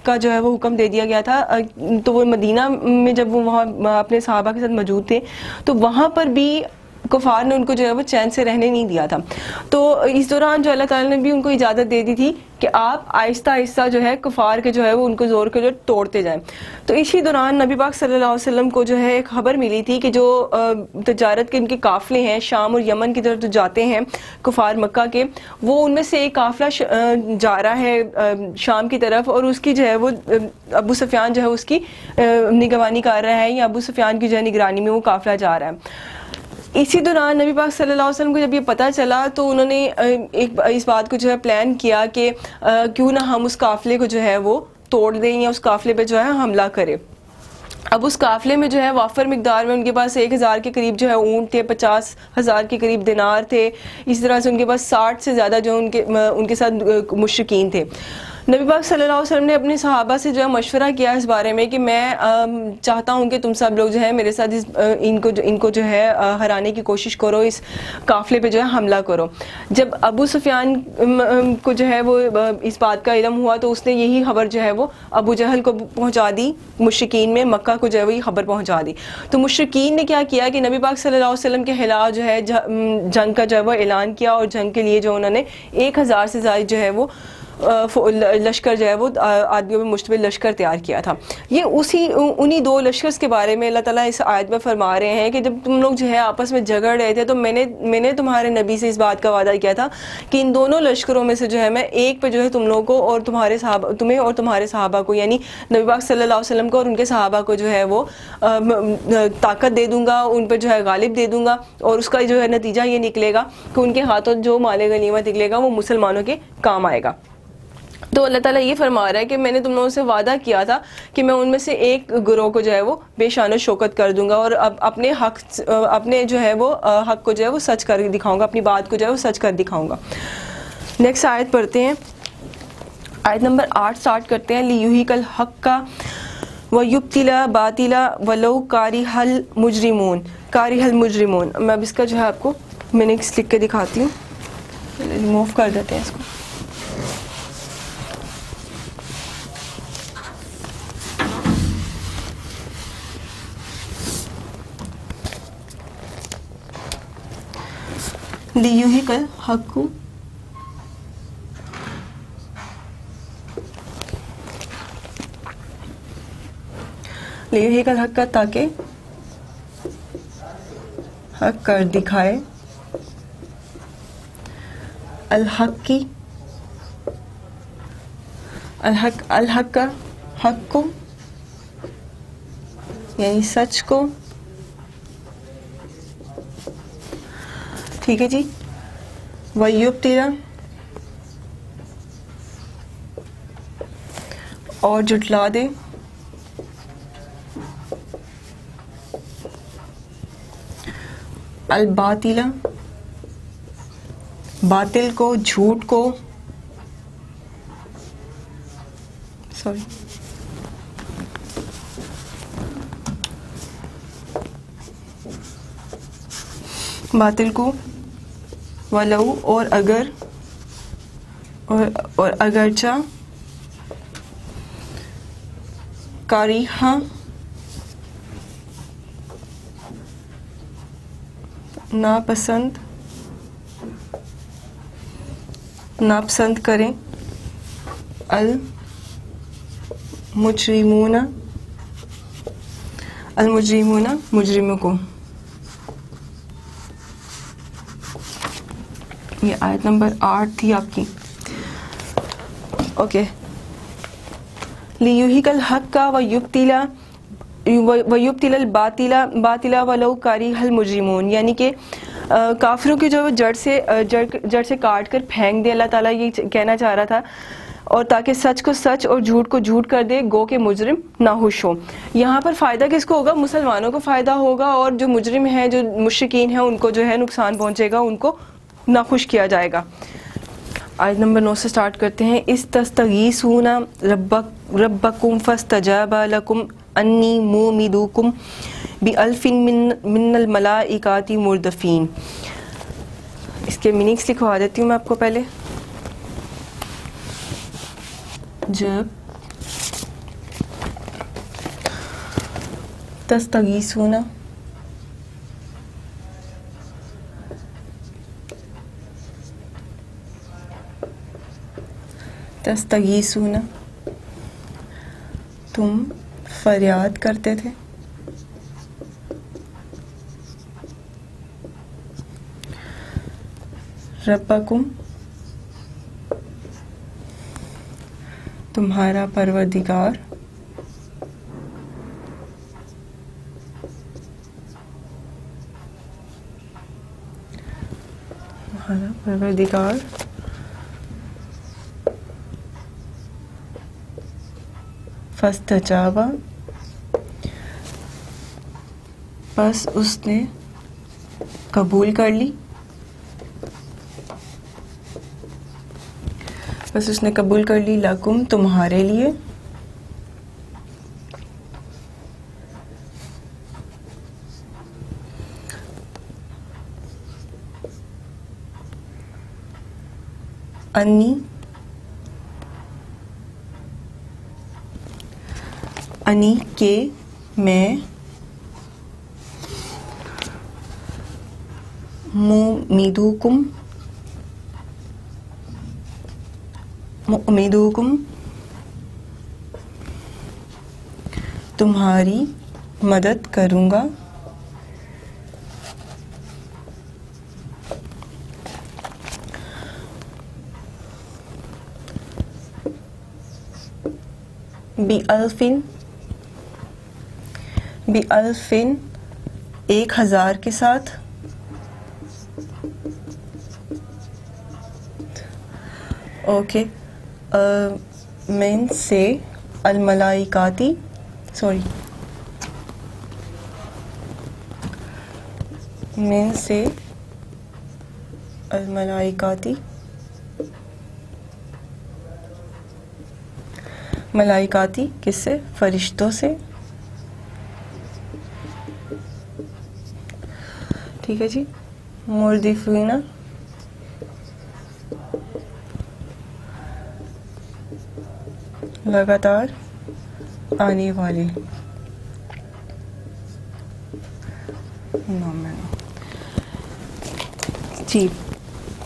का जो है वो हुक्म दे दिया गया था, तो वो मदीना में जब वो वहाँ अपने सहाबा के साथ मौजूद थे, तो वहाँ पर भी कुफार ने उनको जो है वो चैन से रहने नहीं दिया था। तो इस दौरान जो अल्लाह ताला ने भी उनको इजाज़त दे दी थी कि आप आहिस्ता आहिस्ता जो है कुफार के जो है वो उनको जोर के जो तोड़ते जाएं। तो इसी दौरान नबी पाक सल्लल्लाहु अलैहि वसल्लम को जो है एक खबर मिली थी कि जो तजारत के उनके काफिले हैं शाम और यमन की तरफ जो जाते हैं कुफार मक्का के, वो उनमें से एक काफिला जा रहा है शाम की तरफ, और उसकी जो है वो अबू सुफियान जो है उसकी निगरानी कर रहा है, या अबू सुफियान की जो है निगरानी में वो काफिला जा रहा है। इसी दौरान नबी पाक सल्लल्लाहु अलैहि वसल्लम को जब ये पता चला तो उन्होंने इस बात को जो है प्लान किया कि क्यों ना हम उस काफिले को जो है वो तोड़ दें या उस काफिले पे जो है हमला करें। अब उस काफिले में जो है वाफर मिकदार में उनके पास 1000 के करीब जो है ऊँट थे, 50,000 के करीब दिनार थे, इस तरह से उनके पास 60 से ज़्यादा जो उनके साथ मुश्रिकीन थे। नबी पाक सल्लल्लाहु अलैहि वसल्लम ने अपने सहाबा से जो है मशवरा किया इस बारे में कि मैं चाहता हूँ कि तुम सब लोग जो है मेरे साथ इनको जो है हराने की कोशिश करो, इस काफिले पे जो है हमला करो। जब अबू सुफियान को जो है वो इस बात का इल्म हुआ तो उसने यही खबर जो है वो अबू जहल को पहुँचा दी, मुश्रिकीन में मक्का को जो है वही खबर पहुँचा दी। तो मुश्रिकीन ने क्या किया कि नबी पाक सल्लल्लाहु अलैहि वसल्लम के खिलाफ जो है जंग का जो है वो ऐलान किया, और जंग के लिए जो उन्होंने 1000 से ज़्यादा जो है वो लश्कर जो है वो आदमियों में मुश्तमिल लश्कर तैयार किया था। ये उन्हीं दो लश्कर के बारे में अल्लाह ताला इस आयत में फरमा रहे हैं कि जब तुम लोग जो है आपस में झगड़ रहे थे तो मैंने तुम्हारे नबी से इस बात का वादा किया था कि इन दोनों लश्करों में से जो है मैं एक पे जो है तुम लोगों को और तुम्हें और तुम्हारे सहाबा को, यानी नबी पाक सल्लल्लाहु अलैहि वसल्लम को और उनके सहाबा को जो है वो ताकत दे दूंगा, उन पर जो है गालिब दे दूंगा, और उसका जो है नतीजा ये निकलेगा कि उनके हाथों जो माले गनीमत निकलेगा वो मुसलमानों के काम आएगा। तो अल्लाह ताला ये फरमा रहा है कि मैंने तुम लोगों से वादा किया था कि मैं उनमें से एक गिरोह को जो है वो बेशान शौकत कर दूंगा, और अब अपने जो है वो हक को जो है वो सच कर दिखाऊंगा, अपनी बात को जो है वो सच कर दिखाऊंगा। नेक्स्ट आयत पढ़ते हैं, आयत नंबर 8 स्टार्ट करते हैं। लियुहिकल हक का व युब्तिला बातिला वलो कारिहल मुजरिमून। मैं अब इसका जो है आपको मीनिंग्स लिख के दिखाती हूँ, रिमूव कर देते हैं इसको। लियुहिकल हक्कु लियुहिकल हक्का, ताकि हक कर दिखाए, अल हक की अल हक का हक को यानी सच को, ठीक है जी, वयुब्तिला और जुटला दे, अल बातिला बातिल को, झूठ को, सॉरी बातिल को, वलऊ और अगर, और अगरचा, कारिहा नापसंद करें, अल मुजरिमूना, अल मुजरिमूना मुजरिमों को। ये आयत नंबर 8 थी आपकी। ओके। लियुहिकल हक का वयुब्तिल बातिला वलौ कारिहल मुजरिमून, यानी कि काफिरों की जो जड़ से काट कर फेंक दे, अल्लाह ताला ये कहना चाह रहा था, और ताकि सच को सच और झूठ को झूठ कर दे, गो के मुजरिम नाखुश हो। यहाँ पर फ़ायदा किसको होगा? मुसलमानों को फ़ायदा होगा, और जो मुजरिम हैं, जो मुश्रिकीन हैं, उनको जो है नुकसान पहुँचेगा, उनको नाखुश किया जाएगा। आयत नंबर 9 से स्टार्ट करते हैं। इस तस्तगीसूना रब्बकुम फस्तजाबा लकुम अन्नी मुमिदुकुम बिअल्फिन मिनल मलाइकाति मुर्दफीन। इसके मीनिंग्स लिखवा देती हूँ मैं आपको पहले। जब तस्तगीसूना तस्तगीसूना, तुम फरियाद करते थे, रब्बकुम, तुम्हारा परवरदिगार, तुम्हारा परवरदिगार फस्तजाबा, बस उसने कबूल कर ली, बस उसने कबूल कर ली, लकुम, तुम्हारे लिए, अन्नी, अनी के, मैं, मुमीदुकुम, मुमीदुकुम, तुम्हारी मदद करूँगा, बिअल्फिन, बिअल्फिन 1000 के साथ, ओके, मिन से अल मलाइकाती, सॉरी, मिन से अल मलाइकाती, मलाइकाती किससे? फरिश्तों से। ठीक है जी। मुर्दिफीना, लगातार आने वाले, जी।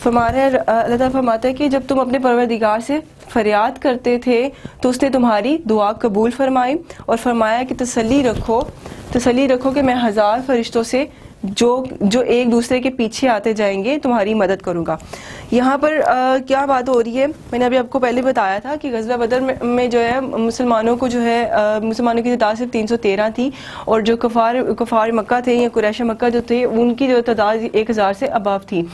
अल्लाह ताला फरमाता है कि जब तुम अपने परवरदिगार से फरियाद करते थे तो उसने तुम्हारी दुआ कबूल फरमाई और फरमाया कि तसल्ली रखो कि मैं 1000 फरिश्तों से जो एक दूसरे के पीछे आते जाएंगे तुम्हारी मदद करूँगा। यहाँ पर क्या बात हो रही है? मैंने अभी आपको पहले बताया था कि गज़वा बदर में जो है मुसलमानों को जो है मुसलमानों की तादाद सिर्फ 313 थी, और जो कफ़ार मक्का थे या कुरैश मक्का जो थे उनकी जो तादाद 1000 से अबव थी।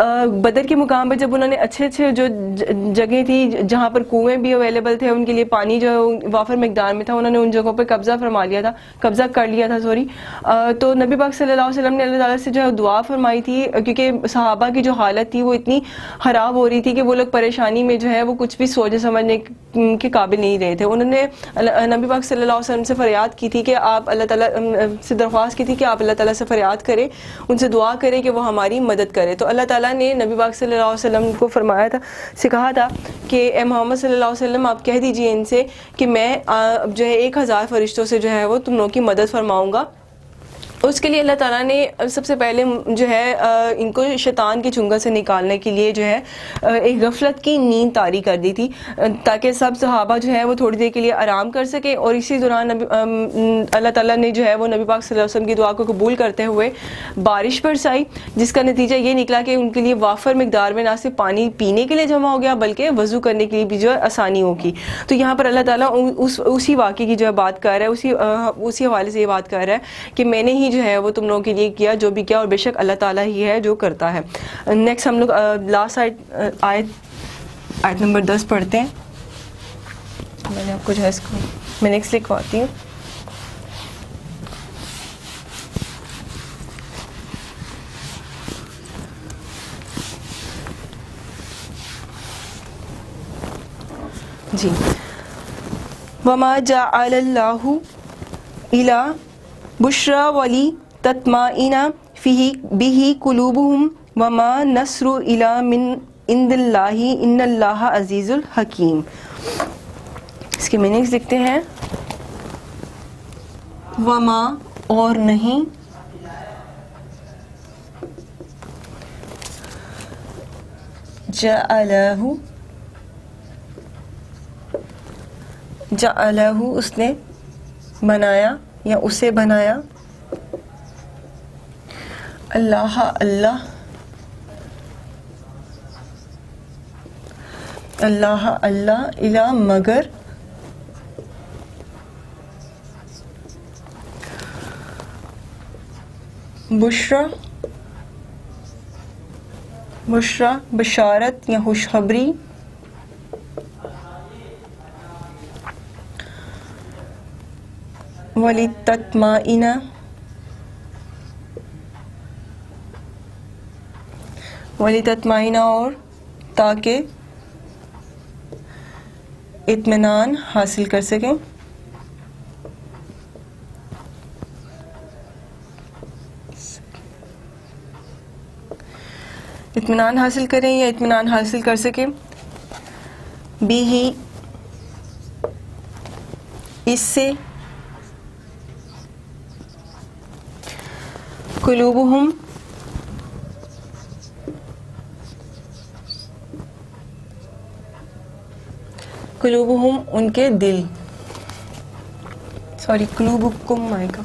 बदर के मुकाम पर जब उन्होंने अच्छे जो जगह थी जहाँ पर कुएं भी अवेलेबल थे, उनके लिए पानी जो वाफर मिकदार में था, उन्होंने उन जगहों पर कब्जा कर लिया था सॉरी। तो नबी पाक सल्लल्लाहु अलैहि वसल्लम ने अल्लाह ताला से जो है दुआ फरमाई थी, क्योंकि सहाबा की जो हालत थी वो इतनी ख़राब हो रही थी कि वो लोग परेशानी में जो है वो कुछ भी सोचने समझने के काबिल नहीं रहे थे। उन्होंने नबी पाक सल्लल्लाहु अलैहि वसल्लम से फरियाद की थी कि आप अल्लाह ताला से दरख्वास्त की थी कि आप अल्लाह ताला से फरियाद करें, उनसे दुआ करें कि वो हमारी मदद करे। तो अल्लाह ताला ने नबी पाक सल्लल्लाहु अलैहि वसल्लम को फरमाया था, सिखाया था कि ए मोहम्मद सल्लल्लाहु अलैहि वसल्लम आप कह दीजिए इनसे कि मैं जो है 1000 फरिश्तों से जो है वो तुम लोगों की मदद फरमाऊँगा उसके लिए अल्लाह ताला ने सबसे पहले जो है इनको शैतान के चुंगल से निकालने के लिए जो है एक गफलत की नींद तारी कर दी थी, ताकि सब सहाबा जो है वो थोड़ी देर के लिए आराम कर सके। और इसी दौरान अल्लाह ताला ने जो है वो नबी पाक सल्लल्लाहु अलैहि वसल्लम की दुआ को कबूल करते हुए बारिश बरसाई, जिसका नतीजा ये निकला कि उनके लिए वाफर मिकदार में ना सिर्फ पानी पीने के लिए जमा हो गया बल्कि वज़ू करने के लिए भी जो है आसानी होगी। तो यहाँ पर अल्लाह ताला उसी वाक़े की जो है बात कर रहा है, उसी हवाले से ये बात कर रहा है कि मैंने ही जो है वो तुम लोगों के लिए किया जो भी किया, और बेशक अल्लाह ताला ही है जो करता है। नेक्स्ट हम लोग लास्ट आयत नंबर 10 पढ़ते हैं। मैंने आपको जो है इसको मैं नेक्स्ट लिखवाती हूँ। जी, वमा जअलल्लाहु इला बुश्रा वली तत्माइना फिही बिही कुलूबुहुम वमा नस्रु इला मिन इंदिल्लाही इन्नल्लाहा अजीजुल हकीम। इसके मीनिंग्स लिखते हैं। वमा और नहीं, जअलहु जअलहु उसने बनाया या उसे बनाया, अल्लाह अल्लाह, अल्लाह अल्लाह, इला मगर, बुशरा बुशरा बशारत या खुशखबरी, वली तत्माइना और ताकि इत्मीनान हासिल कर सकें। इत्मीनान हासिल करें या इत्मीनान हासिल कर सकें। बिही इससे, कुलूबुहुम कुलूबुहुम उनके दिल, सॉरी कुलूबुकुम आएगा,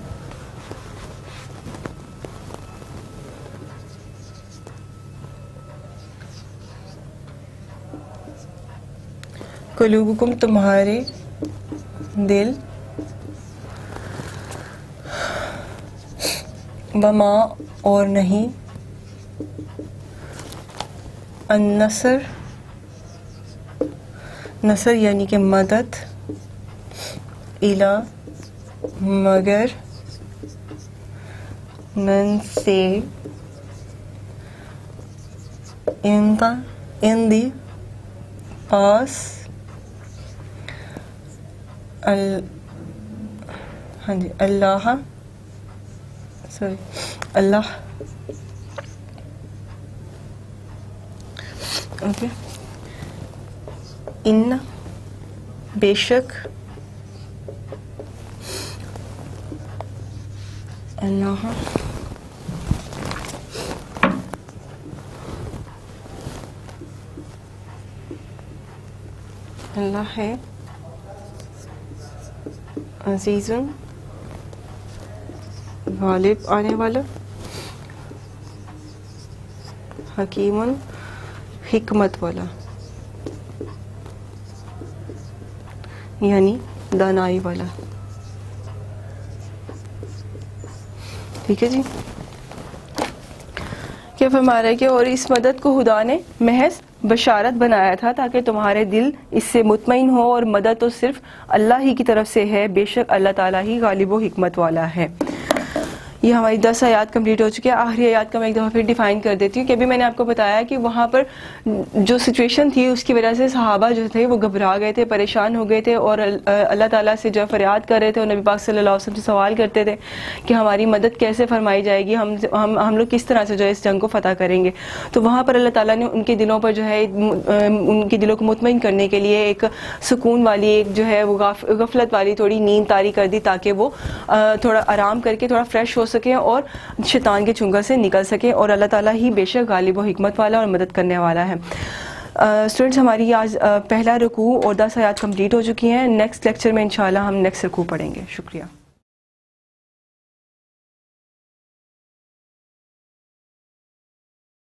कुलूबुकुम तुम्हारे दिल, वमा और नहीं, अन्नसर नसर यानी कि मदद, इला मगर, मन से, इन दी पास, हाँ जी अल्लाह, सॉरी अल्लाह, ओके। इन बेशक, अल्लाह अल्लाह है अजीजुन गालिब आने वाला, हकीमुन हिकमत वाला यानी दानाई वाला। ठीक है जी, क्या फरमा रहा है कि और इस मदद को खुदा ने महज बशारत बनाया था ताकि तुम्हारे दिल इससे मुतमईन हो, और मदद तो सिर्फ अल्लाह ही की तरफ से है, बेशक अल्लाह ताला ही गालिब व हिकमत वाला है। ये हमारी 10 आयात कंप्लीट हो चुकी है। आखिरी आयात का मैं एक दफ़ा फिर डिफाइन कर देती हूँ कि अभी मैंने आपको बताया कि वहाँ पर जो सिचुएशन थी उसकी वजह से सहाबा जो थे वो घबरा गए थे, परेशान हो गए थे और अल्लाह ताला से जो फरियाद कर रहे थे और नबी पाक सल्लल्लाहु अलैहि वसल्लम से सवाल करते थे कि हमारी मदद कैसे फरमाई जाएगी, हम लोग किस तरह से जो है इस जंग को फ़तह करेंगे। तो वहाँ पर अल्लाह ताला ने उनके दिलों पर जो है उनके दिलों को मुतमईन करने के लिए एक सुकून वाली, एक जो है वो गफलत वाली थोड़ी नींद तारी कर दी ताकि वो थोड़ा आराम करके थोड़ा फ्रेश हो सकें और शैतान के चुंगल से निकल सकें, और अल्लाह ताला ही बेशक गालिब व हिकमत वाला और मदद करने वाला है। स्टूडेंट्स, हमारी आज पहला रुकू और 10 आयत कंप्लीट हो चुकी हैं। नेक्स्ट लेक्चर में इंशाल्लाह हम नेक्स्ट रुकू पढ़ेंगे। शुक्रिया।